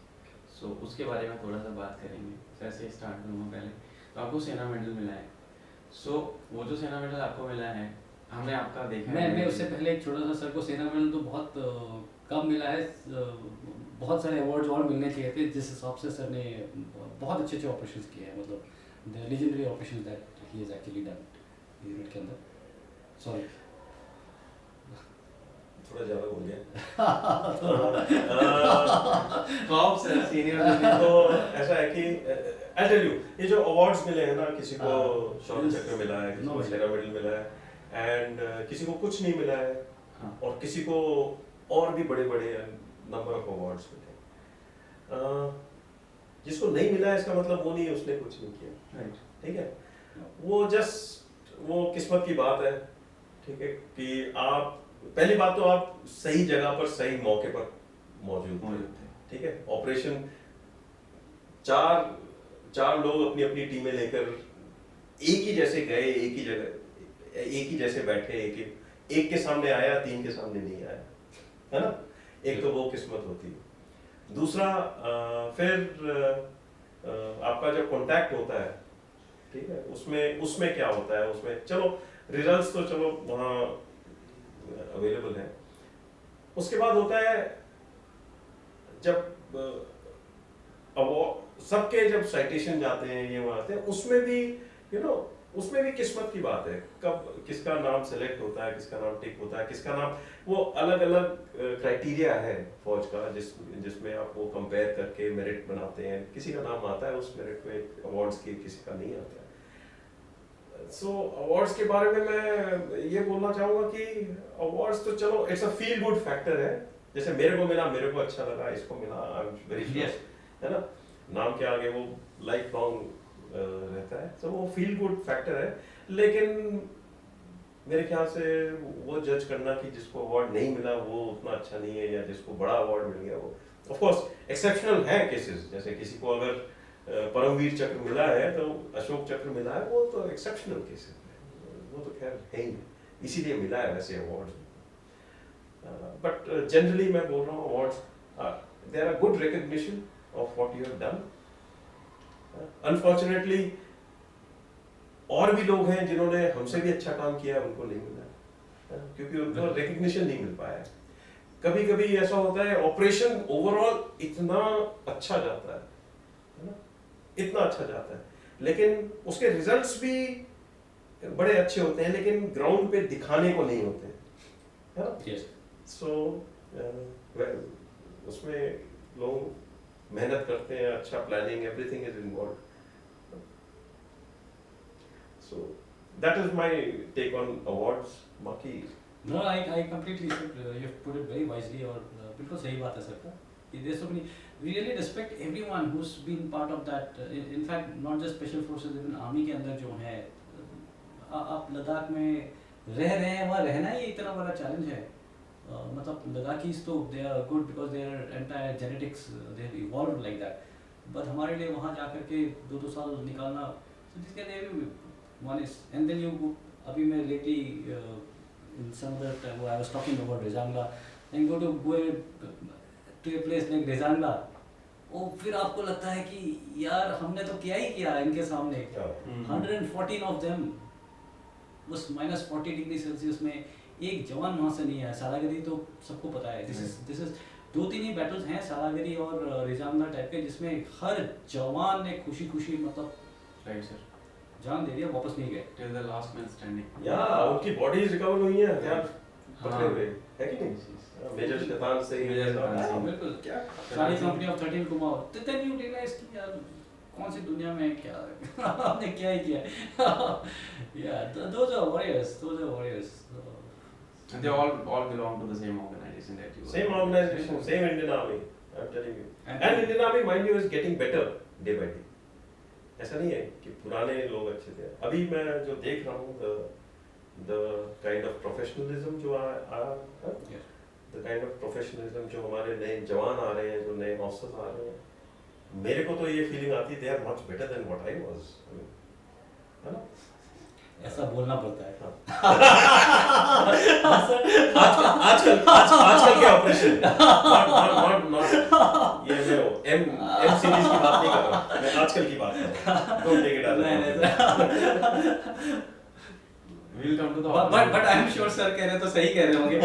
So उसके बारे में थोड़ा सा बात करेंगे. जैसे start करूँगा पहले, तो आपको सेना मेडल मिला है. So वो जो सेना मेडल आपको मिला है, हमने आपका देखा है. मैं उससे पहले एक छोटा सा सर को सेना मेडल तो बहुत कम मिला है. बहुत सारे अवार्ड्स और मिलने चाहिए थे, जिस हिसाब से सर ने बहुत अच्छे ऑपरेशंस किए हैं. मतलब the legendary operations that he has actually done unit के अंदर. सॉरी थोड़ा ज़्यादा बोल गया. कॉप सर सीनियर. तो ऐसा है कि आई टेल यू, ये जो अवार्ड्स मिले हैं ना, किसी को शौर्य चक्र मिला है, किसी को सेना मेडल मिला है, एंड किसी को कुछ नहीं मिला है, और किसी को और भी बड़े बड़े नंबर ऑफ अवार्ड्स मिले. जिसको नहीं मिला है इसका मतलब वो नहीं है उसने कुछ नहीं किया. राइट. ठीक है, वो जस्ट वो किस्मत की बात है. ठीक है कि आप पहली बात तो आप सही जगह पर सही मौके पर मौजूद थे. ठीक है, ऑपरेशन चार लोग अपनी अपनी टीमें लेकर एक ही जैसे गए, एक ही जगह, एक ही जैसे बैठे, एक के सामने आया, 3 के सामने नहीं आया, है ना. एक तो वो किस्मत होती है. दूसरा फिर आपका जब कांटेक्ट होता है, ठीक है, उसमें क्या होता है, उसमें चलो रिजल्ट्स तो चलो वहाँ अवेलेबल है. उसके बाद होता है जब अवार्ड सबके जब साइटेशन जाते हैं, ये वहाँ आते हैं, उसमें भी उसमें भी किस्मत की बात है. कब किसका नाम सेलेक्ट होता है, किसका नाम टिक होता है, किसका नाम, वो अलग अलग क्राइटेरिया है फौज का, जिसमें आप वो कंपेयर करके मेरिट बनाते हैं. किसी का नाम आता है उस मेरिट में अवार्ड्स की, किसी का नहीं आता है. सो अवार्ड्स के बारे में मैं ये बोलना चाहूँगा कि अवार्ड्स तो चलो it's a feel good factor है. जैसे मेरे को मिला, मेरे को अच्छा लगा, इसको मिला, आई एम वेरी श्योर, है ना. नाम के आगे वो लाइफ लॉन्ग रहता है, तो वो फील गुड फैक्टर है. लेकिन मेरे ख्याल से वो जज करना कि जिसको अवार्ड नहीं मिला वो उतना अच्छा नहीं है, या जिसको बड़ा अवार्ड मिल गया वो, ऑफ कोर्स एक्सेप्शनल है केसेस. जैसे किसी को अगर परमवीर चक्र मिला है, तो अशोक चक्र मिला है, वो तो एक्सेप्शनल केसेस है, वो तो खैर है ही, इसीलिए मिला है वैसे अवार्ड. बट जनरली मैं बोल रहा हूँ awards there are good recognition of what you have done. Unfortunately और भी लोग हैं जिन्होंने हमसे भी अच्छा काम किया है, उनको नहीं मिला, क्योंकि उनको रिकग्निशन नहीं मिल पाया. कभी कभी ऐसा होता है ऑपरेशन ओवरऑल इतना अच्छा जाता है ना, इतना अच्छा जाता है, लेकिन उसके रिजल्ट्स भी बड़े अच्छे होते हैं, लेकिन ग्राउंड पे दिखाने को नहीं होते, है ना. सो उसमें लोग मेहनत करते हैं, अच्छा planning, everything is involved. So that is my take on awards. बाकी No, I completely said you have put it very wisely. और बिल्कुल सही बात है सर का. There's so many. We really respect everyone who's been part of that. In fact, not just special forces, even army के अंदर जो है, आप लद्दाख में रह रहे हैं, वहाँ रहना ही इतना बड़ा चैलेंज है. मतलब लद्दाखीज तो they are good because their entire genetics they have evolved like that. But हमारे लिए वहाँ जाकर के 2 साल निकालना, so this can be one is, and then you go. अभी मैं lately in some other time I was talking about Rezangla, and go to a place like Rezangla. ओ फिर आपको लगता है कि यार हमने तो किया ही किया इनके सामने. 114 of them उस -40 डिग्री सेल्सियस में एक जवान वहाँ से नहीं आया. सालागरी तो सबको पता है. दिस इज 2-3 ही बैटल्स हैं, सालागरी और रेजांगला टाइप के, जिसमें हर जवान ने खुशी खुशी मतलब राइट सर जान दे दिया, वापस नहीं गए। Till the last man standing. या उनकी बॉडीज रिकवर हुई हैं क्या पकड़े हाँ। हुए है कि नहीं मेजर शैतान से ही मेजर शैतान से। हाँ, बिल्कुल। क्या सारी कंपनी ऑफ 13 घुमाओ, तो then you realize कि यार कौन सी दुनिया में क्या हमने क्या ही किया। Yeah, those are warriors, those are warriors. And they all belong to the same organization that you. Same organization, same Indian Army. I'm telling you. And Indian Army, mind you, is getting better day by day. ऐसा नहीं है कि पुराने लोग अच्छे थे। अभी मैं जो देख रहा हूँ the kind of professionalism जो Yes. the kind of professionalism जो हमारे नए जवान आ रहे हैं, जो नए ऑफिसर्स आ रहे हैं, मेरे को तो ये फीलिंग आती है they are much better than what I was. है ना? ऐसा बोलना पड़ता है। आजकल के ऑपरेशन not ये मैं एम सीरीज की बात नहीं कर रहा, मैं आजकल की बात कर रहा हूँ। Don't take it as a We'll come to the. but I am sure sir कह रहे तो सही कह रहे होंगे।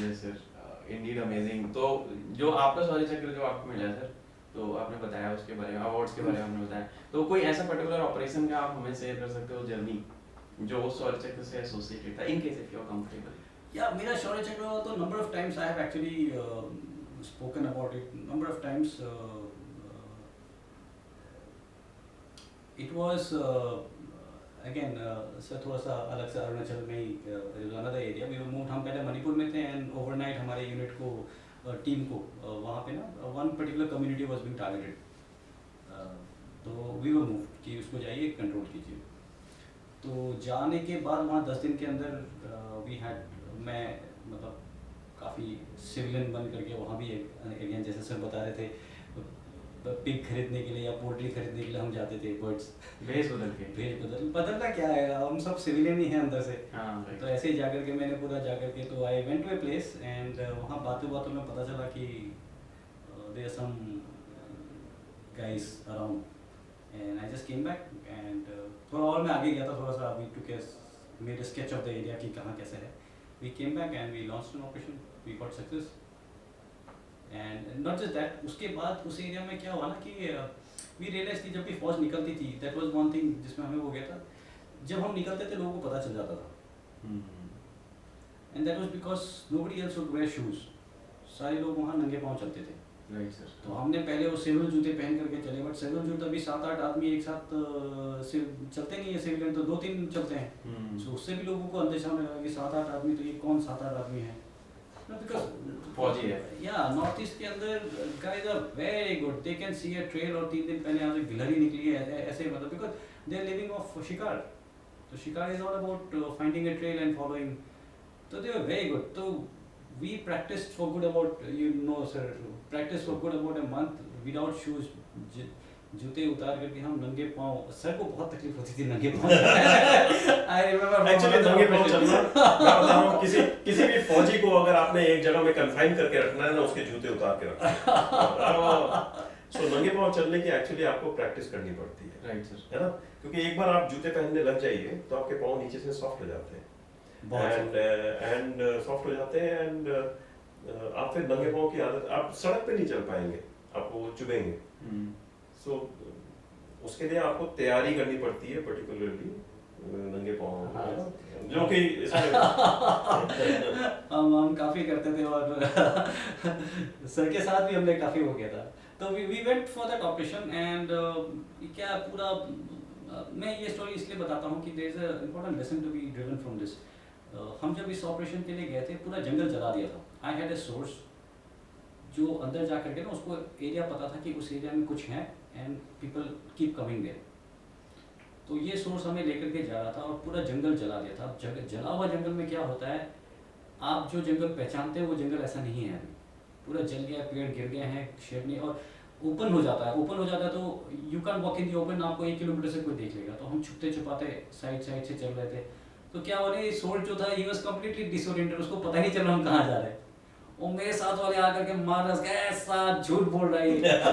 Yes sir, indeed amazing. तो जो आपका शौर्य चक्र जो आपको मिला सर, तो आपने बताया उसके बारे में, अवार्ड्स के बारे में आपने बताया, तो कोई ऐसा पर्टिकुलर ऑपरेशन का आप हमें शेयर कर सकते हो जर्नी जो उस शौर्य चक्र से एसोसिएटेड था, in case if you are comfortable. या मेरा शौर्य चक्र तो number of times I have actually spoken about it, number of times it was again sir थोड़ा सा अलग से अरुणाचल में ही another area we were moved, हम पहले मणिपुर में थे एंड ओवरनाइट हमारे यूनिट को टीम को वहाँ पे ना one particular community was being targeted, तो वी वर मूव्ड कि उसको जाइए कंट्रोल कीजिए। तो जाने के बाद वहाँ 10 दिन के अंदर वी हैड, मैं मतलब काफ़ी सिविलियन बन करके वहाँ भी अगेन जैसे सर बता रहे थे पिग खरीदने के लिए या पोल्ट्री खरीदने के लिए हम जाते थे, बर्ड्स भेष बदल के। भेज बदलना क्या है, हम सब सिविलियन ही हैं अंदर से। हाँ right. तो ऐसे ही जाकर के मैंने पूरा जाकर के तो I went to a place and वहाँ बातों बातों में पता चला कि there some guys around and I just came back and थोड़ा और मैं आगे गया था, थोड़ा सा we took a made a sketch of the area कि कहाँ कैसे है। We came back and we launched an operation, we got success and not just that, उसके बाद उस एरिया में क्या हुआ ना कि वी रियलाइज कि जब भी फौज निकलती थी दैट वाज वन थिंग जिसमें हमें हो गया था, जब हम निकलते थे लोगों को पता चल जाता था and that was because nobody else would wear shoes, सारे लोग वहाँ नंगे पाँव चलते थे। Right sir. तो हमने पहले वो सिविल जूते पहन करके चले, बट सिविल जूते अभी 7-8 आदमी एक साथ चलते नहीं है, सिविलियन तो 2-3 चलते हैं, सो उससे भी लोगों को अंदेशा में लगा कि 7-8 आदमी तो ये कौन 7-8 आदमी है, फौजी है। या नॉर्थ ईस्ट के अंदर guys are very good, they can see a trail और 3 दिन पहले यहाँ से गिलहरी निकली है ऐसे, मतलब because they are living off shikar, तो shikar is all about finding a trail and following, तो दे आर वेरी गुड। तो we practiced for good about, you know sir, practiced for good about a month without shoes, जूते उतार करके हम नंगे पाँव, sir को बहुत तकलीफ होती थी नंगे पाँव। I remember एक्चुअली नंगे पाँव चलना, मैं बता रहा हूँ किसी भी फौजी को अगर आपने एक जगह में कन्फाइन करके रखना है ना, उसके जूते उतार के रखना। सो नंगे पाँव चलने की एक्चुअली आपको प्रैक्टिस करनी पड़ती है, राइट सर, है ना, क्योंकि एक बार आप जूते पहनने लग जाइए तो आपके पाँव नीचे से सॉफ्ट हो जाते हैं एंड सॉफ्ट हो जाते हैं एंड आप फिर नंगे पाँव की आदत, आप सड़क पे नहीं चल पाएंगे, आपको चुभेंगे। सो उसके लिए आपको तैयारी करनी पड़ती है, पर्टिकुलरली नंगे पाँव, जो कि हम काफ़ी करते थे और सर के साथ भी हमने काफ़ी हो गया था। तो we went for that operation and क्या पूरा मैं ये स्टोरी इसलिए बताता हूँ कि there is a important lesson to be driven from this. हम जब इस ऑपरेशन के लिए गए थे पूरा जंगल जला दिया था। आई हैड ए सोर्स जो अंदर जा करके ना उसको एरिया पता था कि उस एरिया में कुछ है and people keep coming there. तो ये सोर्स हमें लेकर के जा रहा था और पूरा जंगल जला दिया था। अब जला हुआ जंगल में क्या होता है, आप जो जंगल पहचानते हैं वो जंगल ऐसा नहीं है अभी, पूरा जल गया, पेड़ गिर गए हैं, शेड नहीं, और ओपन हो जाता है। ओपन हो जाता है तो you can walk in the open, आपको 1 किलोमीटर से कोई देख लेगा। तो हम छुपते छुपाते साइड से चल रहे थे। तो क्या हो रहा है, सोल्ड जो था ही वाज कंप्लीटली डिसओरिएंटेड, उसको पता ही नहीं चल रहा हम कहाँ जा रहे हैं। और मेरे साथ वाले आकर के मार रहा है, ऐसा झूठ बोल रहा है,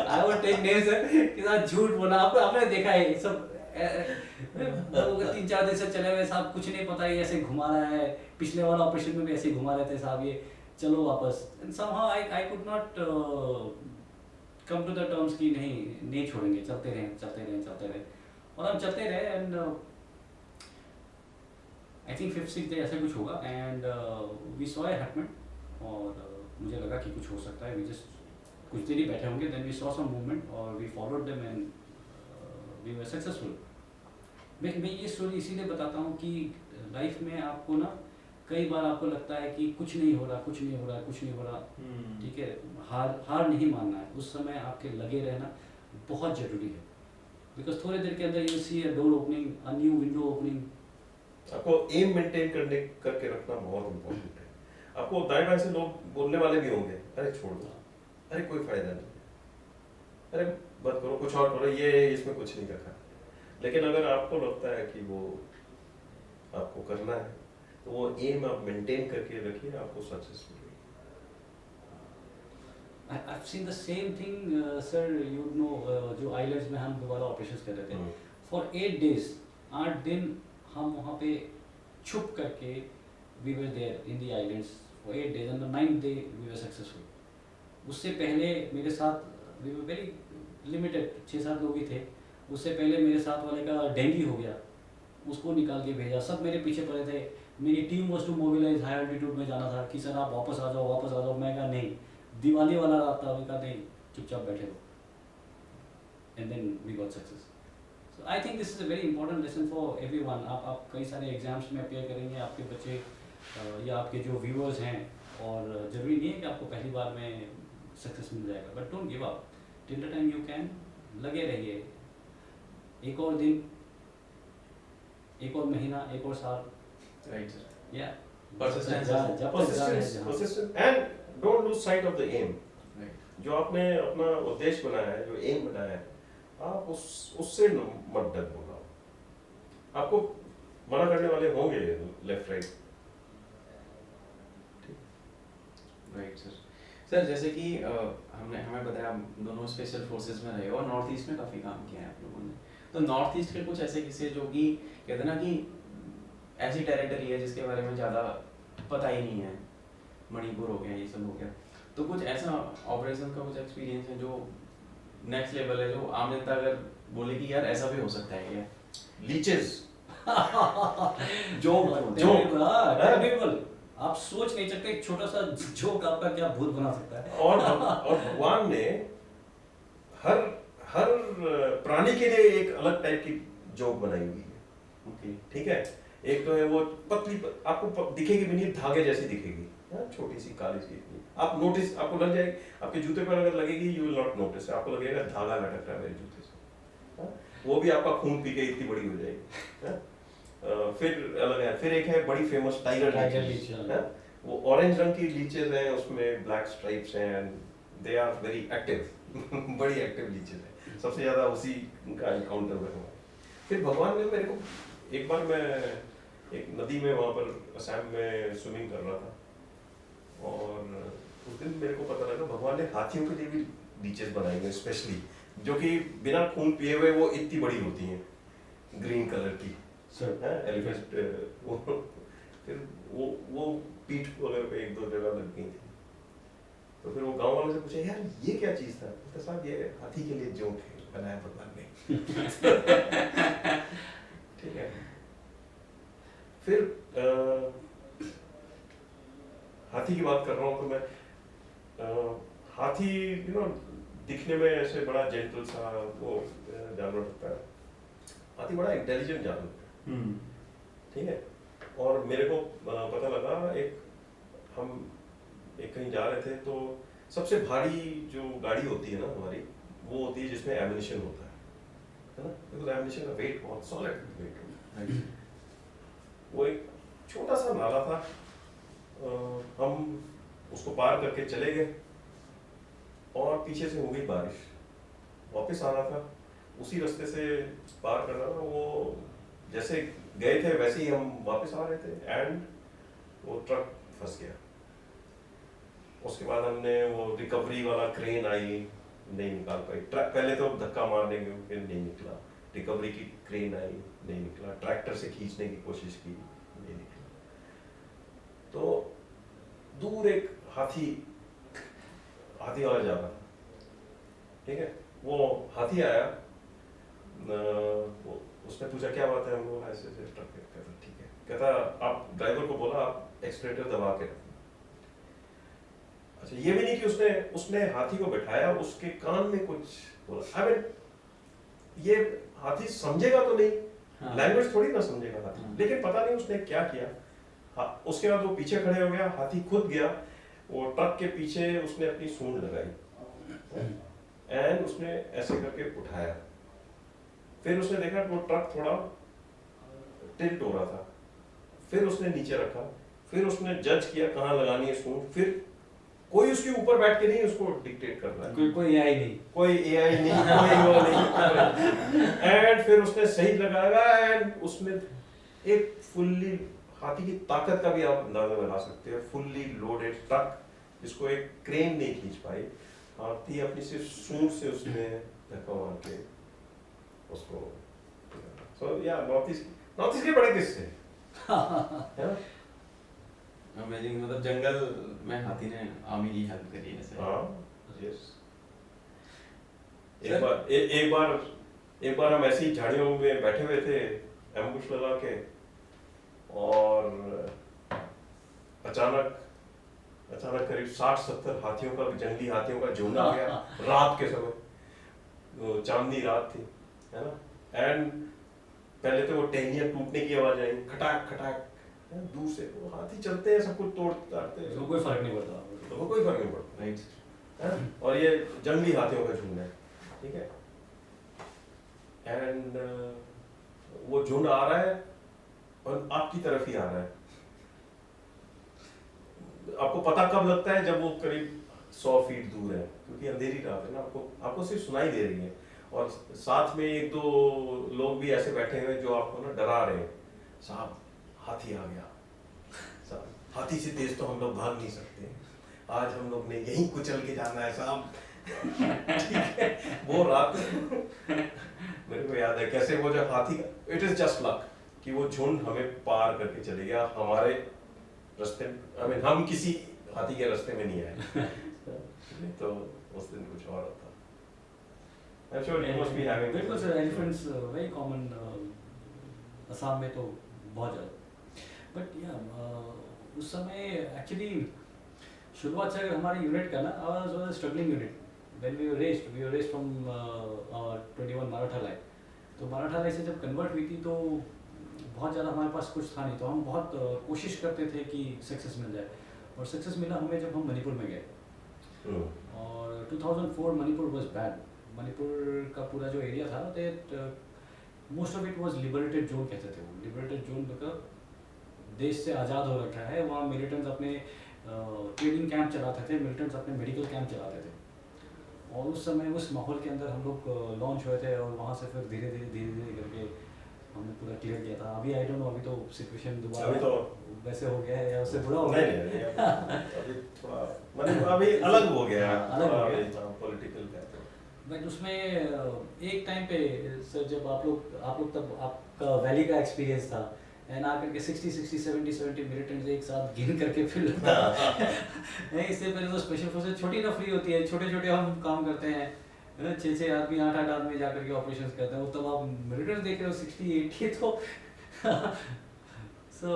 आई वुड टेक नेम्स कि साहब झूठ बोला, आपने देखा है सब 3-4 दिन से चले हुए साहब, कुछ नहीं पता, ये ऐसे घुमा रहा है। पिछले वाला ऑपरेशन में भी ऐसे घुमा रहे थे साहब, ये चलो वापस। somehow I could not come to the terms की नहीं छोड़ेंगे, चलते रहे और हम चलते रहे and I think 5th-6th day ऐसा कुछ होगा एंड वी सॉ ए हैपमेंट और मुझे लगा कि कुछ हो सकता है, वी जस्ट कुछ देर ही बैठे होंगे, then we saw some movement और we followed them and we were successful. मैं ये स्टोरी इसीलिए बताता हूँ कि लाइफ में आपको ना कई बार आपको लगता है कि कुछ नहीं हो रहा, ठीक है, हार नहीं मानना है, उस समय आपके लगे रहना बहुत ज़रूरी है, बिकॉज थोड़ी देर के अंदर you see a door opening, a new window opening. आपको एम मेंटेन करके रखना बहुत इम्पोर्टेंट है। आपको दाएं बाएं से लोग बोलने वाले भी होंगे, अरे छोड़ दो, अरे कोई फायदा नहीं, अरे मत करो, कुछ और करो, ये इसमें कुछ नहीं रखा। लेकिन अगर आपको लगता है कि वो आपको करना है तो वो एम आप मेंटेन करके रखिए, आपको सक्सेसफुल होगी। I've seen the same thing, sir, you know, जो आइलैंड्स में हम दोबारा ऑपरेशंस कर रहे थे, फॉर 8 days, 8 दिन हम वहाँ पे छुप करके we were there in the islands for 8 days and the 9th day we were successful. उससे पहले मेरे साथ वी वर वेरी लिमिटेड, 6-7 लोग ही थे। उससे पहले मेरे साथ वाले का डेंगू हो गया, उसको निकाल के भेजा, सब मेरे पीछे पड़े थे। मेरी team was to mobilise, high altitude में जाना था कि सर आप वापस आ जाओ। मैं कहा नहीं, दिवाली वाला रात था, मैं कहा नहीं, चुपचाप बैठे रहो and then we got success. So I think this is a very important lesson for everyone. आप कई सारे एग्जाम्स में अपेयर करेंगे, आपके बच्चे या आपके जो व्यूअर्स हैं, और ज़रूरी नहीं है कि आपको पहली बार में सक्सेस मिल जाएगा, but don't give up till the time you can. लगे रहिए, एक और दिन, एक और महीना, एक और साल, राइट सर, या Persistence. persistence and don't lose sight of the aim। Right, जो आपने अपना उद्देश्य बनाया है, जो एम बनाया है, आप उससे मत डरो। आपको मना करने वाले होंगे लेफ्ट राइट। राइट सर, जैसे कि हमें बताया आप दोनों स्पेशल फोर्सेस में रहे और नॉर्थ ईस्ट में काफ़ी काम किया है आप लोगों ने, तो नॉर्थ ईस्ट के कुछ ऐसे किस्से जो कि कहते हैं ना कि ऐसी टेरिटरी है जिसके बारे में ज़्यादा पता ही नहीं है, मणिपुर हो गया, ये सब हो गया, तो कुछ ऐसा ऑपरेशन का कुछ एक्सपीरियंस है जो नेक्स्ट लेवल है, जो आम जनता अगर बोले कि यार ऐसा भी हो सकता है क्या? लीचेस टेरिबल, आप सोच नहीं सकते, एक छोटा सा जोक आपका क्या भूत बना सकता है। और भगवान ने हर प्राणी के लिए एक अलग टाइप की जोक बनाई हुई है। ओके, ठीक है, एक तो है वो पतली, आपको दिखेगी भी नहीं, धागे जैसी दिखेगी, छोटी सी काली सी, आप नोटिस, आपको लग जाएगी, आपके जूते पर अगर लगेगी यू विल नॉट नोटिस, आपको लगेगा धागा लटक रहा है मेरे जूते से, वो भी आपका खून पी के इतनी बड़ी हो जाएगी। फिर अलग है, फिर एक है बड़ी फेमस टाइगर लीच, वो ऑरेंज रंग की लीचेस हैं, उसमें ब्लैक स्ट्राइप्स हैं, and they are very active बड़ी एक्टिव लीचेस हैं, सबसे ज्यादा उसी का एनकाउंटर हुआ। फिर भगवान ने मेरे को, एक बार मैं एक नदी में वहाँ पर असम में स्विमिंग कर रहा था, और उस दिन मेरे को पता लगा भगवान ने हाथियों के लिए भी बीचेस बनाए हुए स्पेशली, जो कि बिना खून पिए हुए वो इतनी बड़ी होती हैं, ग्रीन कलर की एलिफेंट। फिर वो पीठ वगैरह पे 1-2 जगह लग गई थी, तो फिर वो गांव वालों से पूछे यार ये क्या चीज था, तो साहब ये हाथी के लिए जोक है, बनाया भगवान ने। ठीक है, फिर हाथी की बात कर रहा हूँ तो मैं, हाथी दिखने में ऐसे बड़ा जेंटल सा वो जानवर होता है, हाथी बड़ा इंटेलिजेंट जानवर है। ठीक है, और मेरे को पता लगा, हम कहीं जा रहे थे, तो सबसे भारी जो गाड़ी होती है ना हमारी, वो होती है जिसमें एमिनिशन होता है ना, बिकॉज एमिनिशन का वेट बहुत सॉलिड वेट होता है। वो एक छोटा सा नाला था, हम उसको पार करके चले गए, और पीछे से हो गई बारिश, वापस आना था, उसी रास्ते से पार करना था, वो जैसे गए थे वैसे ही हम वापस आ रहे थे, एंड वो ट्रक फंस गया। उसके बाद हमने वो रिकवरी वाला क्रेन आई, नहीं निकाल पाई ट्रक, पहले तो धक्का मारने के नहीं निकला, रिकवरी की क्रेन आई, नहीं निकला, ट्रैक्टर से खींचने की कोशिश की, नहीं निकला। तो दूर एक हाथी वाला जा रहा था, ठीक है। वो हाथी आया, उसने पूछा क्या बात है, हम बोला ऐसे ऐसे ट्रक है। कहता ठीक है, कहता आप ड्राइवर को बोला आप एक्सीलरेटर दबा के रखना। अच्छा, ये भी नहीं कि उसने उसने हाथी को बैठाया, उसके कान में कुछ बोला। आई मीन ये हाथी समझेगा तो नहीं, हाँ। लैंग्वेज थोड़ी ना समझेगा हाथी, हाँ। लेकिन पता नहीं उसने क्या किया। हाँ, उसके बाद वो पीछे खड़े हो गया, हाथी खुद गया, वो ट्रक के पीछे उसने अपनी सूंड लगाई एंड उसने ऐसे करके उठाया। फिर उसने देखा वो ट्रक थोड़ा टिल्ट हो रहा था, फिर उसने नीचे रखा, फिर उसने जज किया कहाँ लगानी है सूंड। फिर कोई उसके ऊपर बैठ के नहीं उसको डिक्टेट कर रहा है, कोई AI नहीं, कोई एआई नहीं, कोई वो नहीं। एंड फिर उसने सही लगाया एंड उसमें एक फुल्ली, हाथी की ताकत का भी आप अंदाजा लगा सकते हो, फुल्ली लोडेड ट्रक जिसको एक क्रेन नहीं खींच पाई, हाथी अपनी सिर्फ सूंड से उसने धक्का मार के उसको। सो या नॉर्थ ईस्ट के बड़े किस्से है ना। अमेजिंग, मतलब जंगल में हाथी ने आर्मी की हेल्प करी है ऐसे। हाँ, यस। एक बार हम ऐसी झाड़ियों में बैठे हुए थे एम्बुश लगा के, और अचानक करीब 60-70 हाथियों का, जंगली हाथियों का झुंड आ गया रात के समय, वो चांदनी रात थी, है ना। एंड पहले तो वो टहनियां टूटने की आवाज आई, खटाक खटाक, दूर से वो हाथी चलते हैं, सब कुछ तोड़ते हैं, तो कोई फर्क नहीं पड़ता, तो वो कोई फर्क नहीं पड़ता, राइट। है। और ये जंगली हाथियों का झुंड है, ठीक है। एंड वो झुंड आ रहा है और आपकी तरफ ही आ रहा है। आपको पता कब लगता है, जब वो करीब 100 फीट दूर है, क्योंकि अंधेरी रात है ना, आपको सिर्फ सुनाई दे रही है, और साथ में 1-2 लोग भी ऐसे बैठे हुए जो आपको ना डरा रहे हैं, साहब हाथी आ गया, साहब हाथी से तेज तो हम लोग भाग नहीं सकते, आज हम लोग ने यहीं कुचल के जाना है साहब। ठीक है, वो रात मेरे को याद है कैसे वो जब हाथी, इट इज जस्ट लक कि वो झुंड हमें पार करके चले गया, हमारे रास्ते, आई मीन हम किसी हाथी के रास्ते में नहीं आए। तो उस दिन कुछ और होता। I'm sure you must be having बिल्कुल sir, elephants very common Assam में तो बहुत ज़्यादा। बट या उस समय एक्चुअली शुरुआत से अगर हमारे यूनिट का ना, आवाज was struggling unit when we were raised from 21 Maratha line. तो मराठा लाइन से जब कन्वर्ट हुई थी तो बहुत ज़्यादा हमारे पास कुछ था नहीं, तो हम बहुत कोशिश करते थे कि सक्सेस मिल जाए, और सक्सेस मिला हमें जब हम मणिपुर में गए। और 2004 मणिपुर वाज बैड। मणिपुर का पूरा जो एरिया था, that most of it was liberated zone कहते थे वो, लिबरेटेड जोन बिकॉज देश से आज़ाद हो रखा है। वहाँ मिलिटेंट्स अपने ट्रेनिंग कैंप चलाते थे, मिलिटेंट्स अपने मेडिकल कैंप चलाते थे, और उस समय उस माहौल के अंदर हम लोग लॉन्च हुए थे, और वहाँ से फिर धीरे धीरे करके हमने पूरा क्लियर किया था। अभी आई डोंट नो, अभी तो सिचुएशन दोबारा अभी तो वैसे हो गया है या उससे बुरा हो नहीं गया नहीं नहीं, अभी थोड़ा मतलब अभी अलग हो गया है, अलग हो गया। पॉलिटिकल कहते हैं। बट उसमें एक टाइम पे सर, जब आप लोग तब आपका वैली का एक्सपीरियंस था, एंड आकर के 60 मिलिटेंट्स एक साथ गिन करके फिर नहीं, इससे पहले तो स्पेशल फोर्सेस छोटी ना फ्री होती है, छोटे छोटे हम काम करते हैं, 6 आदमी 8 आदमी जाकर के ऑपरेशंस करते हैं, तब आप मिलिटेंट्स देख रहे हो 60-80, तो so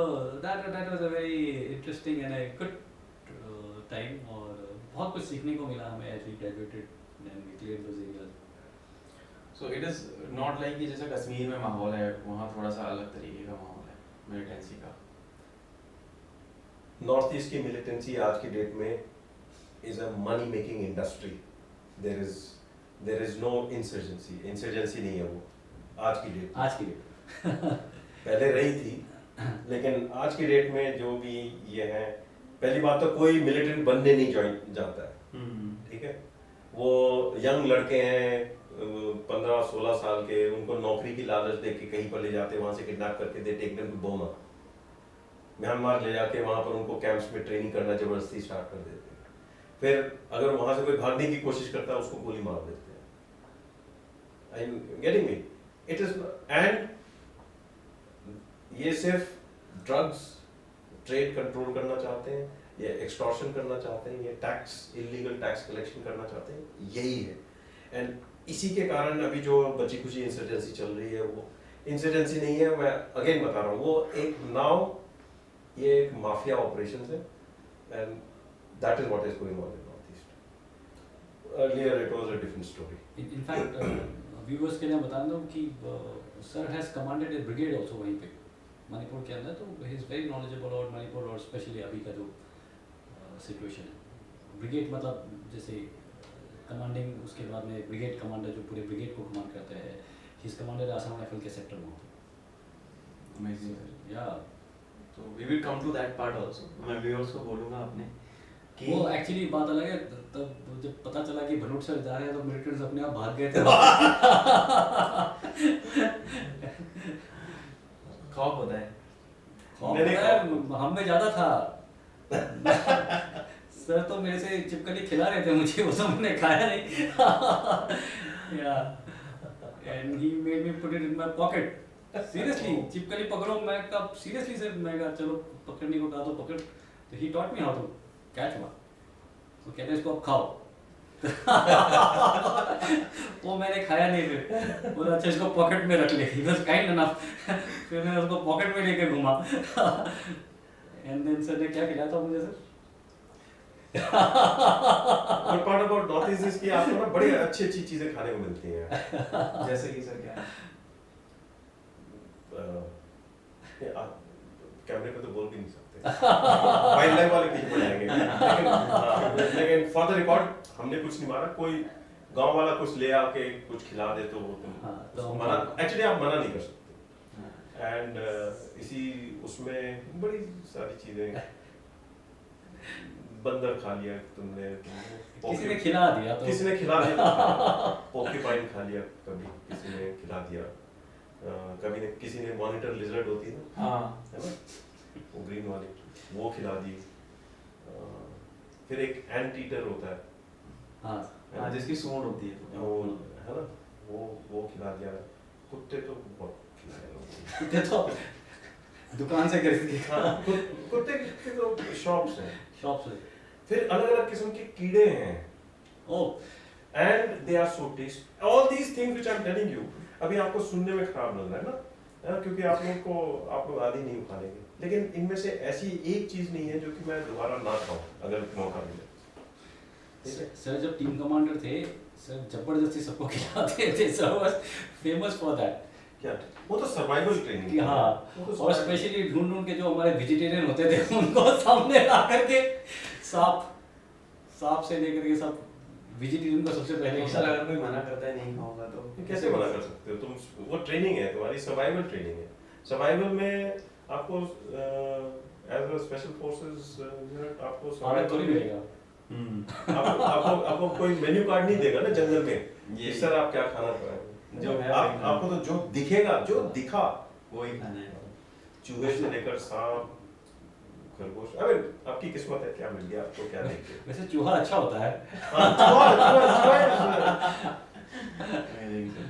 that was a very interesting and a good time, और बहुत कुछ सीखने को मिला हमें as we graduated and we cleared those areas. So it is not like कि जैसे कश्मीर में माहौल है, वहाँ थोड़ा सा अलग तरीके का माहौल है मिलिटेंसी का। नॉर्थ ईस्ट की मिलिटेंसी आज की डेट में is a money making industry. There is no insurgency नहीं है वो आज की डेट पहले रही थी, लेकिन आज की डेट में जो भी ये है, पहली बात तो कोई मिलिटेंट बनने नहीं जाता है, ठीक है। वो यंग लड़के हैं 15-16 साल के, उनको नौकरी की लालच देके कहीं पर ले जाते, वहां से किडनैप करके they take them to Boma, Myanmar ले जाके वहां पर उनको कैंप्स में ट्रेनिंग करना जबरदस्ती स्टार्ट कर देते हैं। फिर अगर वहां से कोई भागने की कोशिश करता है उसको गोली मार देते हैं। I am getting me? It is, and ये सिर्फ ड्रग्स ट्रेड कंट्रोल करना चाहते हैं, ये एक्सटॉर्शन करना चाहते हैं, ये टैक्स, इलीगल टैक्स कलेक्शन करना चाहते हैं, यही है। एंड इसी के कारण अभी जो बची खुची इंसर्जेंसी चल रही है वो इंसर्जेंसी नहीं है, मैं अगेन बता रहा हूँ, वो एक नाउ ये एक माफिया ऑपरेशन है and that is what is going on in north east. Earlier it was a different story. In fact, viewers के लिए बता दूं कि sir has commanded A brigade also वहीं पे मणिपुर के अंदर, तो he is very knowledgeable about Manipur और स्पेशली अभी का जो सिचुएशन है। ब्रिगेड मतलब जैसे कमांडिंग, उसके बाद में ब्रिगेड कमांडर जो पूरे ब्रिगेड को कमांड करते हैं, he is commander Assam rifle के सेक्टर में। Amazing sir. या तो we will come to that part also. मैं व्यूअर्स को बोलूँगा अपने कि वो एक्चुअली बात अलग है, तब जब पता चला कि भनूट सर जा रहे हैं तो मिलिटेंट्स अपने आप भाग गए थे। खौफ होता है। खौफ होता है, हम में ज़्यादा था। सर तो मेरे से चिपकली खिला रहे थे मुझे, वो तो मैंने खाया नहीं। Yeah and he made me put it in my pocket. Seriously चिपकली पकड़ो, मैं कब सीरियसली सर, मैं कहा चलो पकड़ने को कहा तो पकड़, तो he taught me how to catch one. वो कहते इसको अब खाओ। वो मैंने खाया नहीं, फिर बोला अच्छा इसको पॉकेट में रख ले, ही वाज काइंड एनफ। फिर मैं उसको पॉकेट में लेके घुमा। एंड देन सर ने क्या खिलाया था मुझे सर? और part about north east is कि आपको ना बड़ी अच्छी अच्छी चीजें खाने को मिलती हैं। जैसे कि सर क्या? कैमरे पे तो बोल भी नहीं सकते, वाइल्ड लाइफ वाले पीछे पड़ जाएंगे, लेकिन फॉर द रिकॉर्ड हमने कुछ नहीं मारा, कोई गांव वाला कुछ ले आके कुछ खिला दे तो वो तुम उसको मना, एक्चुअली आप मना नहीं कर सकते। एंड इसी उसमें बड़ी सारी चीजें, बंदर खा लिया तुमने, किसी ने खिला दिया तो किसी ने खिला दिया, पोर्क्यूपाइन खा लिया, कभी किसी ने खिला दिया, कभी ने किसी ने मॉनिटर लिजर्ड होती है ना, है ना, वो ग्रीन वाली, वो खिला दी। फिर एक एंट ईटर होता है, हाँ जिसकी सूंड होती है, वो है ना, वो खिला दिया। कुत्ते तो बहुत खिलाए लोगों कुत्ते तो दुकान से खरीद के खा। कुत्ते के तो शॉप्स हैं, शॉप से। फिर अलग अलग किस्म के कीड़े हैं, oh and they are so taste, all these things which I am telling you. अभी आपको सुनने में खराब लग रहा है ना, क्योंकि आप लोग आदी नहीं खाने के, लेकिन इनमें से ऐसी एक चीज नहीं है जो कि मैं दोबारा ना खाऊं अगर मौका मिले। सर जब टीम कमांडर थे सर जबरदस्ती सबको खिलाते थे, sir was famous for that. क्या वो तो सर्वाइवल ट्रेनिंग। हाँ, और स्पेशली ढूंढ ढूंढ के जो हमारे वेजिटेरियन होते थे उनको सामने ला करके सांप से लेकर के सब वेजिटेरियन को सबसे पहले सर अगर कोई मना करता है नहीं खाऊंगा तो कैसे मना कर सकते हो तुम? वो ट्रेनिंग है तुम्हारी, सर्वाइवल ट्रेनिंग है। सर्वाइवल में आपको as a special forces unit आपको सर्वाइवल मिलेगा। आपको कोई मेन्यू कार्ड नहीं देगा ना जंगल में, ये सर आप क्या खाना चाहेंगे, जो है आपको तो जो दिखेगा, जो दिखा वो ही खाना है। चूहे से लेकर सांप, खरगोश, अरे आपकी किस्मत है क्या मिल गया आपको, क्या देखते। वैसे चूहा अच्छा होता है। हाँ, चूहा Amazing sir,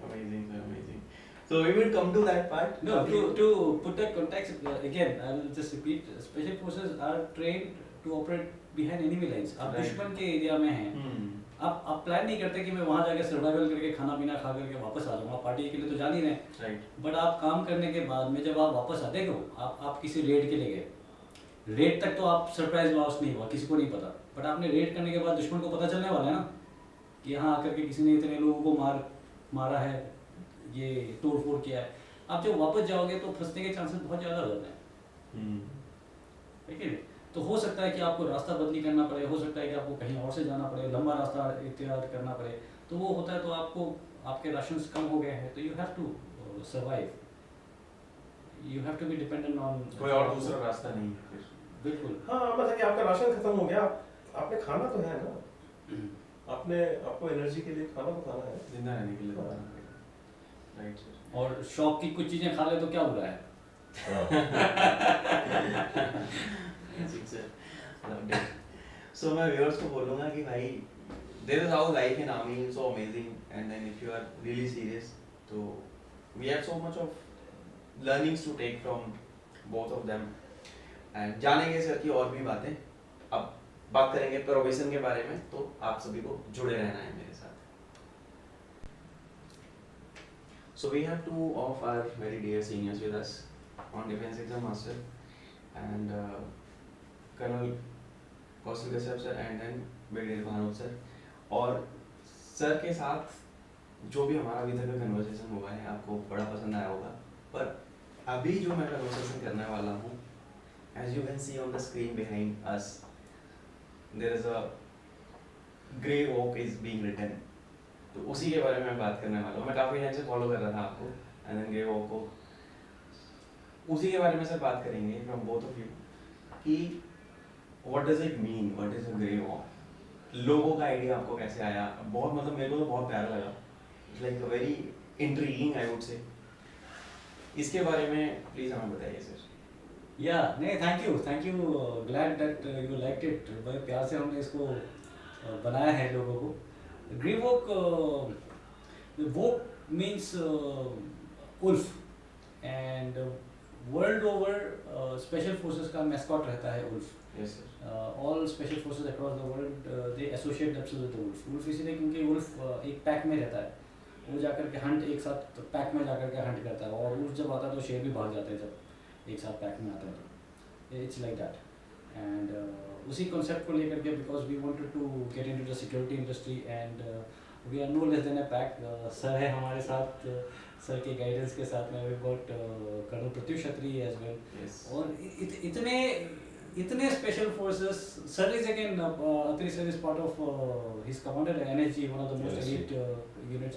amazing sir, amazing. So we will come to that part. No, to put a context again, I will just repeat. Special forces are trained to operate behind enemy lines. आप Right. दुश्मन के area में हैं, आप plan नहीं करते कि मैं वहाँ जाके सर्वाइवल करके खाना पीना खा करके वापस आ जाऊँगा, पार्टी के लिए तो जा नहीं रहे। Right. बट आप काम करने के बाद में जब आप वापस आते हो, आप किसी रेड के लिए गए, रेड तक तो आप सरप्राइज लॉस नहीं हुआ, किसी को नहीं पता, बट आपने रेड करने के बाद दुश्मन को पता चलने वाला है ना कि यहाँ आकर के किसी ने इतने लोगों को मारा है, ये तोड़ फोड़ किया है। आप जब वापस जाओगे तो फंसने के चांसेस बहुत ज़्यादा हो जाते हैं, ठीक है। तो हो सकता है कि आपको रास्ता बदली करना पड़े, हो सकता है कि आपको कहीं और से जाना पड़े, लंबा रास्ता इख्तियार करना पड़े, तो वो होता है। तो आपको आपके राशंस कम हो गए हैं तो you have to survive, you have to be dependent on, कोई और दूसरा रास्ता नहीं है फिर। बिल्कुल। हाँ, मतलब कि आपका राशन खत्म हो गया, आपने खाना तो है ना, आपको एनर्जी के लिए खाना तो खाना है, जिंदा रहने के लिए तो खाना पड़ेगा। Right sir. और शौक की कुछ चीज़ें खा ले तो क्या बुरा है। So मैं viewers को बोलूँगा कि भाई this is how life in army is so amazing, and then if you are really serious तो we have so much of learnings to take from both of them, and जानेंगे sir की और भी बातें। अब बात करेंगे प्रोबेशन के बारे में, तो आप सभी को जुड़े रहना है मेरे साथ। So we have two of our very dear seniors with us on Defense Exam Master, and Colonel Kaushal Kashyap sir and then brigadier Bhanod sir. और सर के साथ जो भी हमारा अभी तक का कन्वर्सेशन हुआ है आपको बड़ा पसंद आया होगा, पर अभी जो मैं कन्वर्सेशन करने वाला हूँ, as you can see on the screen behind us, there is a Grey Volk is being written. तो उसी के बारे में मैं बात करने वाला हूँ। मैं काफ़ी टाइम से फॉलो कर रहा था आपको, एंड देन ग्रे वॉक को, उसी के बारे में सर बात करेंगे फ्रॉम बोथ ऑफ यू कि what does it mean, what is a Grey walk, लोगों का आइडिया आपको कैसे आया। बहुत मतलब मेरे को तो बहुत प्यारा लगा, it's like very intriguing I would say. इसके बारे में प्लीज़ हमें बताइए सर। नहीं, thank you, glad that you liked it. बड़े प्यार से हमने इसको बनाया है लोगों को। Grey Volk, volk means wolf, and world over special forces का मैस्कॉट रहता है wolf. Yes sir. All special forces across the world they associate themselves with the wolf. Wolf इसलिए क्योंकि वुल्फ एक पैक में रहता है, वो जाकर के हंट एक साथ पैक में जाकर के हंट करता है, और वुल्फ जब आता है तो शेर भी भाग जाते हैं जब एक साथ पैक में आते हैं, तो इट्स लाइक दैट। एंड उसी कॉन्सेप्ट को लेकर के, because we wanted to get into the security industry and we are no less than a pack. Sir है हमारे साथ, सर के गाइडेंस के साथ में we got colonel Pratyush Kshatriya as well. Yes. और इतने special forces, sir is again Atri sir is part of his commanded NSG, one of the most elite units.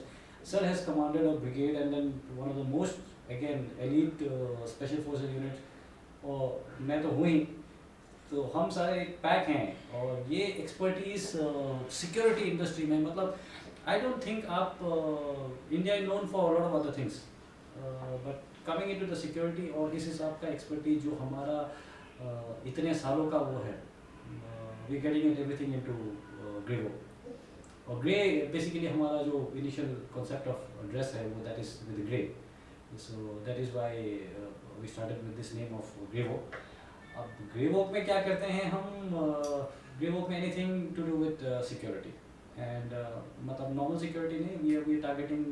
Sir has commanded a brigade and then one of the most again elite special forces unit. और मैं तो हूँ ही, तो हम सारे एक pack हैं। और ये एक्सपर्टीज सिक्योरिटी इंडस्ट्री में, मतलब आई डोंट थिंक आप India is known for lot of other things, but coming into the security और इस हिसाब का एक्सपर्टीज जो हमारा इतने सालों का वो है, we getting it everything into Grey Volk. और ग्रे बेसिकली हमारा जो इनिशियल कॉन्सेप्ट ऑफ ड्रेस है वो that is with grey, so that is why we started with this name of Grey Volk. अब ग्रे वॉक में क्या करते हैं हम, ग्रे वॉक में anything to do with security, and मतलब नॉर्मल सिक्योरिटी नहीं, we are targeting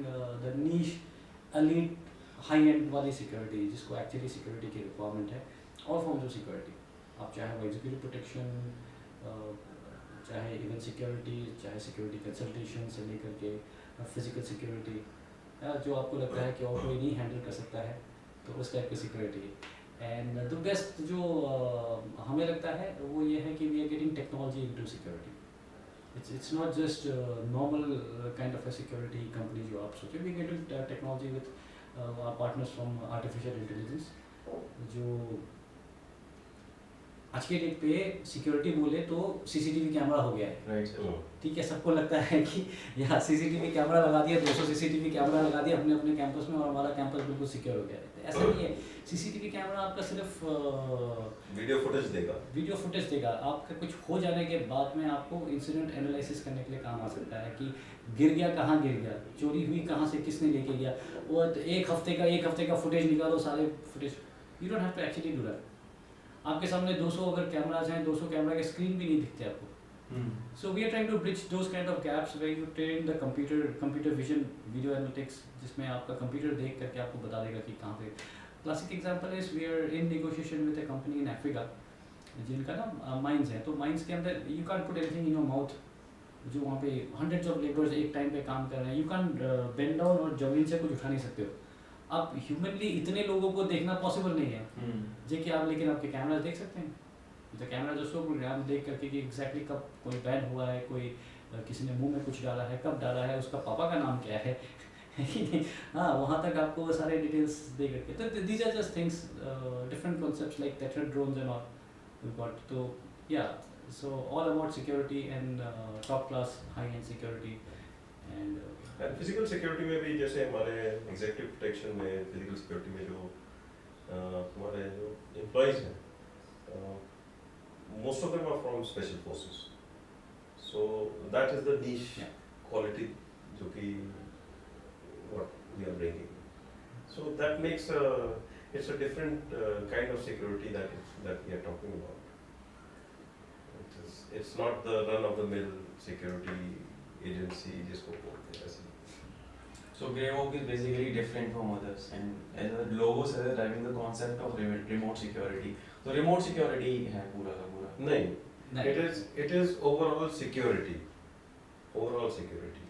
the niche elite high end वाली सिक्योरिटी, जिसको एक्चुअली सिक्योरिटी की रिक्वायरमेंट है। ऑल फॉर्म्स ऑफ सिक्योरिटी, आप चाहे वो एग्जीक्यूटिव प्रोटेक्शन, चाहे इवन सिक्योरिटी, चाहे सिक्योरिटी कंसल्टेशन से लेकर के फिजिकल सिक्योरिटी, जो आपको लगता है कि और कोई नहीं हैंडल कर सकता है, तो उस टाइप की सिक्योरिटी। एंड द बेस्ट जो हमें लगता है वो ये है कि we are getting technology into security. It's not just normal kind of a security company जो आप सोचे, we getting technology with our partners from artificial intelligence. जो आज के डेट पे सिक्योरिटी बोले तो सीसीटीवी कैमरा हो गया है, राइट सर। ठीक है, सबको लगता है कि यहाँ सीसीटीवी कैमरा लगा दिया, 200 सीसीटीवी कैमरा लगा दिया अपने अपने कैंपस में और हमारा कैंपस बिल्कुल सिक्योर हो गया है। तो ऐसा नहीं है, सीसीटीवी कैमरा आपका सिर्फ वीडियो फुटेज देगा। आपका कुछ हो जाने के बाद में आपको इंसिडेंट एनालिसिस करने के लिए काम आ सकता है कि गिर गया, कहाँ गिर गया, चोरी हुई कहाँ से, किसने लेके गया। वो एक हफ्ते का फुटेज निकालो, सारे footage, you don't have to actually do that. आपके सामने 200 अगर कैमराज हैं, 200 कैमरा के स्क्रीन भी नहीं दिखते आपको। So we are trying to bridge those kind of gaps where you train the computer vision video analytics, जिसमें आपका कंप्यूटर देख करके आपको बता देगा कि कहाँ पे। Classic example is we are in negotiation with a company in Africa जिनका ना माइंस है, तो माइंस के अंदर you can put everything in your mouth. जो वहाँ पे हंड्रेड्स ऑफ लेबर्स एक टाइम पे काम कर रहे हैं, यू कैन बेंड डाउन और जमीन से कुछ उठा नहीं सकते हो आप। ह्यूमनली इतने लोगों को देखना पॉसिबल नहीं है जे कि आप, लेकिन आपके कैमरा देख सकते हैं। द कैमरा जो शो प्रोग्राम देख करके कि एग्जैक्टली कब कोई बैन हुआ है, कोई किसी ने मुंह में कुछ डाला है, कब डाला है, उसका पापा का नाम क्या है हाँ, वहाँ तक आपको वो सारे डिटेल्स दे करके। तो these are just things, different concepts like tetra drones and all we got. तो yeah so all about security and top class high end security and physical security में भी, जैसे हमारे एग्जीक्यूटिव प्रोटेक्शन में, फिजिकल सिक्योरिटी में जो हमारे जो एम्प्लॉइज हैं, most of them are from special forces, so that is the niche quality जो कि what we are bringing, so that makes it's a different kind of security that we are talking about. It's not the run of the mill security agency जिसको बोलते हैं ऐसे। So Greywalk is basically different from others, and as a logo says, driving the concept of remote security. So remote security है पूरा का पूरा. नहीं, नहीं. it is overall security. Overall security.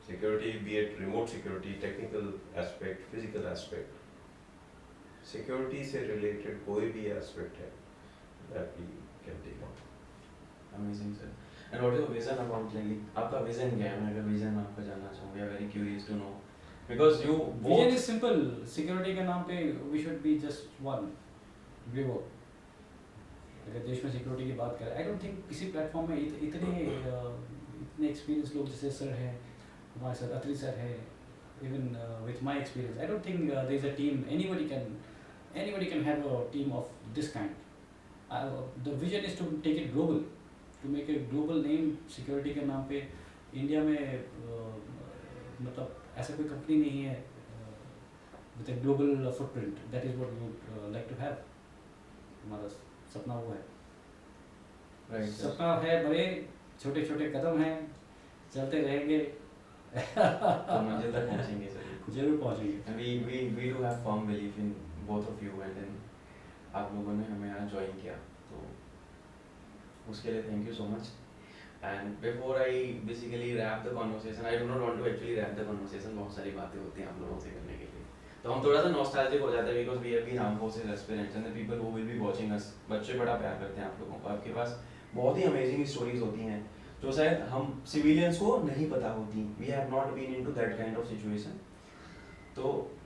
Security, be it remote security, technical aspect, physical aspect. Security से related कोई भी aspect है that we can take on. Amazing sir. And what is your vision about like आपका vision क्या है? मैं अगर vision आपका जानना चाहूँ, we are very curious to know because you Vision both. is simple. Security के नाम पे we should be just one. Greywalk. अगर देश में सिक्योरिटी की बात करें, I don't think किसी प्लेटफॉर्म में इतने एक्सपीरियंस लोग जैसे सर हैं, हमारे साथ अत्री सर है, even with my experience, I don't think there is a team. Anybody can have a team of this kind. The vision is to take it global. To make a global name security के नाम पे India में मतलब ऐसा कोई company नहीं है with a global footprint. That is what we would like to have. हमारा सपना वो है. Right. sir. सपना है बड़े, छोटे छोटे कदम हैं, चलते रहेंगे. तो मंजिल तक पहुँचेंगे सर. जरूर पहुँचेंगे. And we do have firm belief in both of you, and then आप लोगों ने हमें यहाँ join किया, तो उसके लिए thank you so much. And before I basically wrap the conversation, I do not want to actually wrap the conversation. बहुत सारी बातें होती हैं आप लोगों से करने के लिए, तो हम थोड़ा सा nostalgic हो जाते हैं because we have been armed forces aspirants and the people who will be watching us, बच्चे बड़ा प्यार करते हैं आप लोगों को. आपके पास बहुत ही amazing stories होती हैं जो शायद हम civilians को नहीं पता होती. We have not been into that kind of situation. तो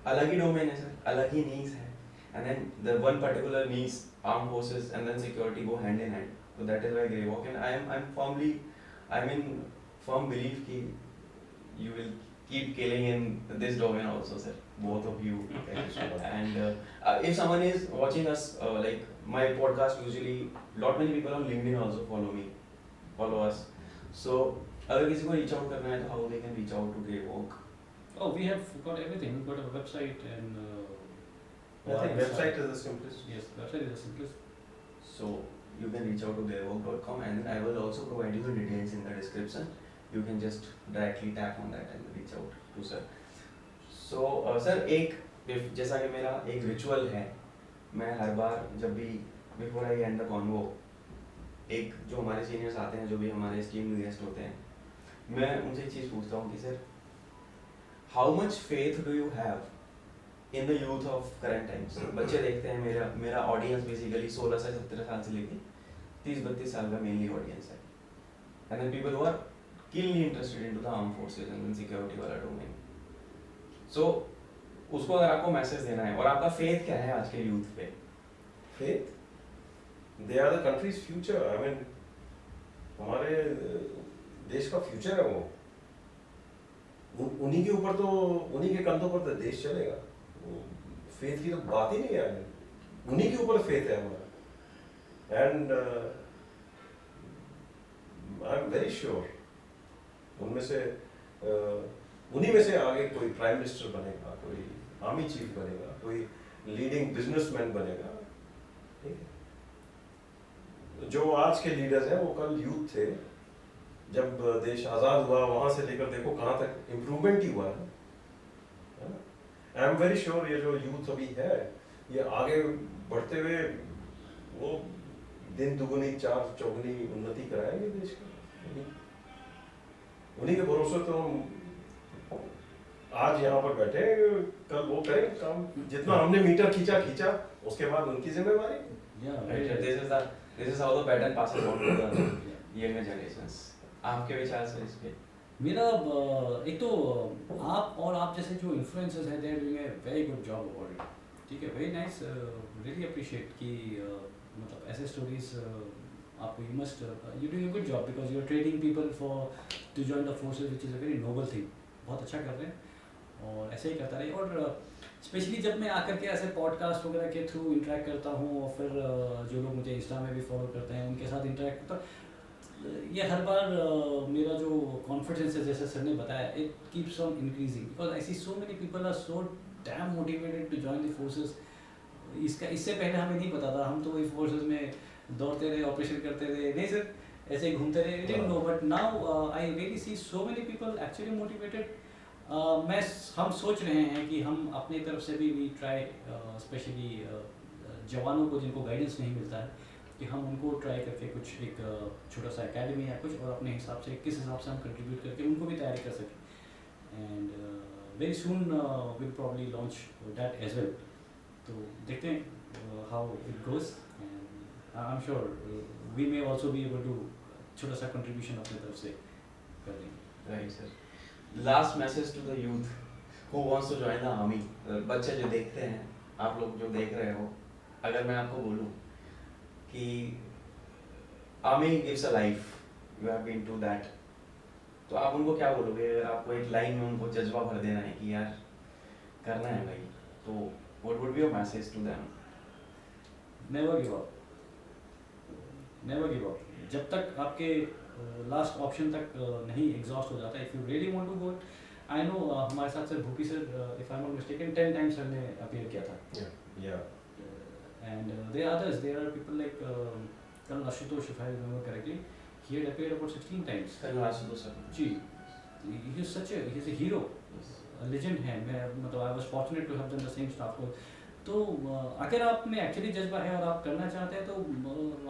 अलग ही डोमेन है सर, अलग ही नीड्स है, and then the one particular needs, armed forces and then security go hand in hand. So that is why Greywalk, and I'm in firm belief कि you will keep killing in this domain also sir, both of you. And if someone is watching us, like my podcast usually lot many people on LinkedIn also follow us. So अगर किसी को reach out करना है तो how they can reach out to Greywalk? Oh, we have got everything. We've got a website and. I think website is the simplest. Yes, website is the simplest. So you can reach out to greywalk.com, and then I will also provide you the details in the description. You can just directly tap on that and reach out to sir. So sir, जैसा कि मेरा एक ritual है, मैं हर बार जब भी before I end the convo, एक जो हमारे सीनियर्स आते हैं, जो भी हमारे esteemed गेस्ट होते हैं, मैं उनसे एक चीज़ पूछता हूँ कि sir, how much faith do you have in the youth of current times? बच्चे देखते हैं, मेरा ऑडियंस बेसिकली 16 से 17 साल से लेके 30-32 साल का मेनली ऑडियंस है, and then people who are keenly interested into the armed forces and then security वाला डोमेन. So उसको अगर आपको मैसेज देना है, और आपका फेथ क्या है आज के यूथ पे? Faith? They are the country's future. I mean, हमारे देश का फ्यूचर है वो. उन्हीं के ऊपर तो, उन्हीं के कंधों पर तो देश चलेगा. फेथ की तो बात ही नहीं है. उन्हीं के ऊपर फेथ है हमारा. And I am very sure उनमें से उन्हीं में से आगे कोई प्राइम मिनिस्टर बनेगा, कोई आर्मी चीफ बनेगा, कोई लीडिंग बिजनेसमैन बनेगा. ठीक है, जो आज के लीडर्स हैं वो कल यूथ थे. जब देश आज़ाद हुआ वहाँ से लेकर देखो कहाँ तक इम्प्रूवमेंट ही हुआ है ना. आई एम वेरी श्योर ये जो यूथ अभी है ये आगे बढ़ते हुए वो दिन दुगुनी चार चौगुनी उन्नति कराएंगे देश की. उन्हीं के भरोसे तो हम आज यहाँ पर बैठे, कल वो करें काम. जितना हमने मीटर खींचा उसके बाद उनकी जिम्मेवारी. This is how the pattern passes on to the younger generations. आपके विचार सर इस पे? मेरा एक तो आप और आप जैसे जो इन्फ्लुएंसर्स हैं, they are doing a very good job about it. ठीक है, वेरी नाइस, रियली अप्रिशिएट कि मतलब ऐसे स्टोरीज आपको you must you doing a good job because you are training people for to join the forces which is a very noble thing. बहुत अच्छा कर रहे हैं और ऐसे ही करता रहे. और स्पेशली जब मैं आकर के ऐसे पॉडकास्ट वगैरह के थ्रू इंटरेक्ट करता हूँ और फिर जो लोग मुझे इंस्टा में भी फॉलो करते हैं उनके साथ इंटरेक्ट करता हूँ, ये हर बार मेरा जो कॉन्फिडेंस है, जैसे सर ने बताया, it keeps on increasing because I see so many people are so damn motivated to join the forces. इससे पहले हमें नहीं पता था, हम तो वही फोर्सेस में दौड़ते रहे, ऑपरेशन करते रहे, नहीं सर ऐसे ही घूमते रहे, didn't know. But now I really see so many people actually motivated हम सोच रहे हैं कि हम अपनी तरफ से भी वी ट्राई, स्पेशली जवानों को जिनको गाइडेंस नहीं मिलता है, कि हम उनको ट्राई करके कुछ एक छोटा सा एकेडमी या कुछ, और अपने हिसाब से किस हिसाब से हम कंट्रीब्यूट करके उनको भी तैयारी कर सकें। And very soon will probably launch that as well. तो देखते हैं how it goes, and I am sure we may also be able to छोटा सा कंट्रीब्यूशन अपनी तरफ से कर देंगे। Right sir, last message to the youth who wants to join the army. बच्चे जो देखते हैं, आप लोग जो देख रहे हो, अगर मैं आपको बोलूं कि army gives a life, you have been to that, तो आप उनको क्या बोलोगे? अगर आपको एक लाइन में उनको जज्बा भर देना है कि यार करना है भाई, तो what would be your message to them? Never give up, never give up. जब तक आपके लास्ट ऑप्शन तक नहीं एग्जॉस्ट हो जाता, if you really want to go, I know हमारे साथ sir Bhupi sir, if I am not mistaken 10 times sir ने अपीयर किया था। Yeah. And there are others, there are people like Colonel Ashutosh, if I remember correctly, he had appeared about 16 times. Colonel Ashutosh sir. Ji, he is he's a hero, a legend है। मैं मतलब I was fortunate to have done the same staff role। तो अगर आप में actually जज्बा है और आप करना चाहते हैं तो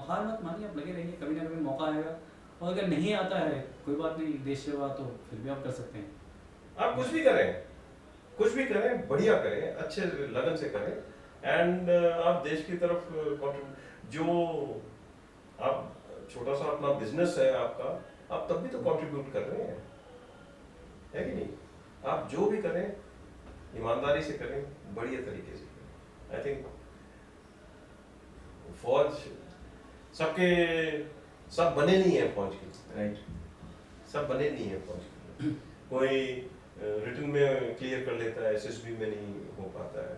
हार मत मानिए, आप लगे रहिए, कभी ना कभी मौका आएगा। और अगर नहीं आता है, कोई बात नहीं, देश सेवा तो फिर भी आप कर सकते हैं। आप कुछ भी करें, कुछ भी करें, बढ़िया करें, अच्छे लगन से करें, एंड आप देश की तरफ जो आप छोटा सा अपना बिजनेस है आपका, आप तब भी तो कंट्रीब्यूट कर रहे हैं, है कि नहीं? आप जो भी करें ईमानदारी से करें, बढ़िया तरीके से करें। आई थिंक फौज सब बने नहीं है फौज के, राइट, सब बने नहीं है फौज के। कोई रिटन में क्लियर कर लेता है, एसएसबी में नहीं हो पाता है,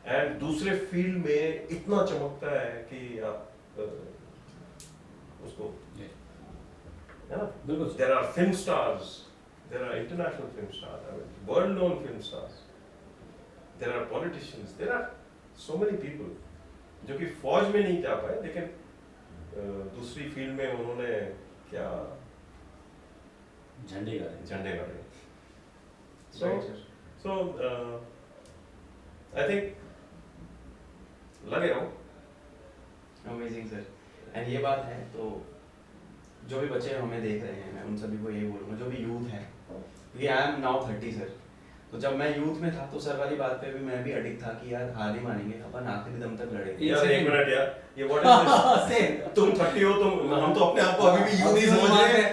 एंड दूसरे फील्ड में इतना चमकता है कि आप उसको, है ना? बिल्कुल। There are film stars, there are international film stars, I mean world known film stars, there are politicians, there are so many people जो कि फौज में नहीं जा पाए, लेकिन दूसरी फील्ड में उन्होंने क्या झंडे गाड़े। So I think लगे रहो। Amazing sir. एंड ये बात है, तो जो भी बच्चे हमें देख रहे हैं, मैं उन सभी को यही बोलूँगा, जो भी यूथ है, क्योंकि आई एम नाउ 30 सर, तो जब मैं यूथ में था तो सर वाली बात पे भी मैं भी अडिक्ट था कि यार हार नहीं मानेंगे, अपन आखिरी दम तक लड़ेंगे। यार एक मिनट यार, ये व्हाट इज दिस? तुम 30 हो, हम तो अपने आप को अभी भी यूथ ही समझ रहे हैं।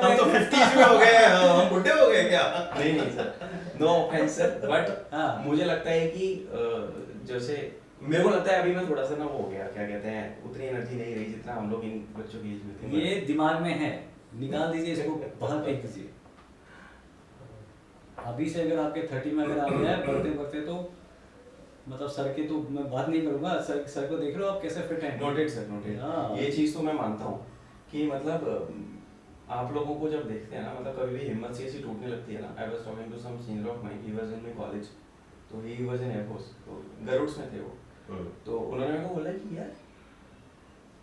हम तो 50s में हो गए, हम बुढ़े हो गए क्या? नहीं sir, no offence sir, but मुझे लगता है कि जैसे मेरे को लगता है अभी मैं थोड़ा सा ना वो हो गया, क्या कहते हैं, उतनी एनर्जी नहीं रही जितना हम लोग इन बच्चों की एज में थे। ये दिमाग में है, निकाल दीजिए इसको, बाहर फेंक दीजिए। अभी से अगर आपके 30 में अगर आ गया है बढ़ते बढ़ते, तो मतलब सर के तो मैं बात नहीं करूंगा, सर को देख रहे हो आप कैसे फिट हैं। Noted sir, noted. ये चीज़ तो मैं मानता हूँ कि मतलब आप लोगों को जब देखते हैं ना, मतलब कभी भी हिम्मत सी ऐसी टूटने लगती है ना। I was talking to some senior of mine, he was in my college, तो ही वाज इन एयरफोर्स, तो गरुड्स में थे वो। तो उन्होंने मेरे को बोला कि यार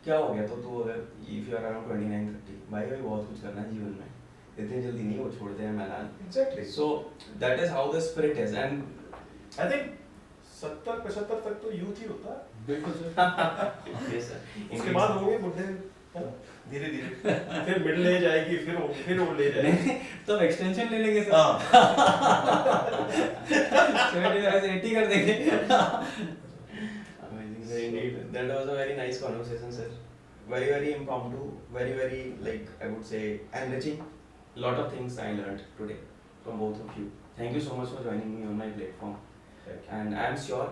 क्या हो गया, तो तू अगर इफ यू आर अराउंड 29-30, भाई बहुत कुछ करना है जीवन में, इतनी जल्दी नहीं वो छोड़ते हैं मैदान। Exactly. So that is how the spirit is, and I think 70-75 तक तो यूथ ही होता है। बिल्कुल सर। Yes sir. उसके बाद होंगे बुढ़े, धीरे धीरे, फिर मिडिल एज आएगी, फिर ओल्ड एज आएगी। तो एक्सटेंशन ले लेंगे सर, हाँ 75 से 80 कर देंगे। Amazing sir, indeed. That was a very nice conversation, sir. Very, very impromptu, very, very, like I would say, enriching. Lot of things I learned today from both of you. Thank you so much for joining me on my platform. Thank you. And I am sure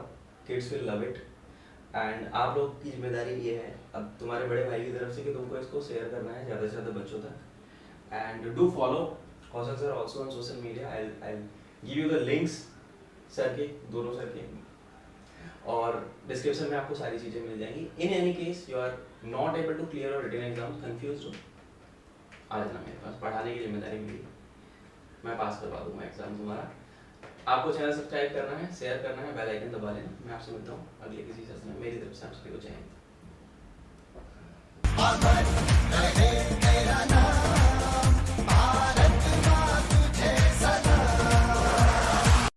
kids will love it. And आप लोग की जिम्मेदारी ये है अब तुम्हारे बड़े भाई की तरफ से कि तुमको इसको शेयर करना है ज़्यादा से ज़्यादा बच्चों तक. And do follow Kaushal sir also on social media. I'll give you the links sir के, दोनों सर के, और डिस्क्रिप्शन में आपको सारी चीज़ें मिल जाएंगी. In any case you are not able to clear और रिटन एग्जाम, कंफ्यूज हो, आ जाना मेरे पास, पढ़ाने की जिम्मेदारी मेरी, मैं पास करवा दूंगा एग्जाम तुम्हारा. आपको चैनल सब्सक्राइब करना है, शेयर करना है, बेल आइकन दबा लेना. मैं आपसे मिलता हूँ अगले किसी सेशन में. मेरी तरफ से आप सभी को जय हिंद.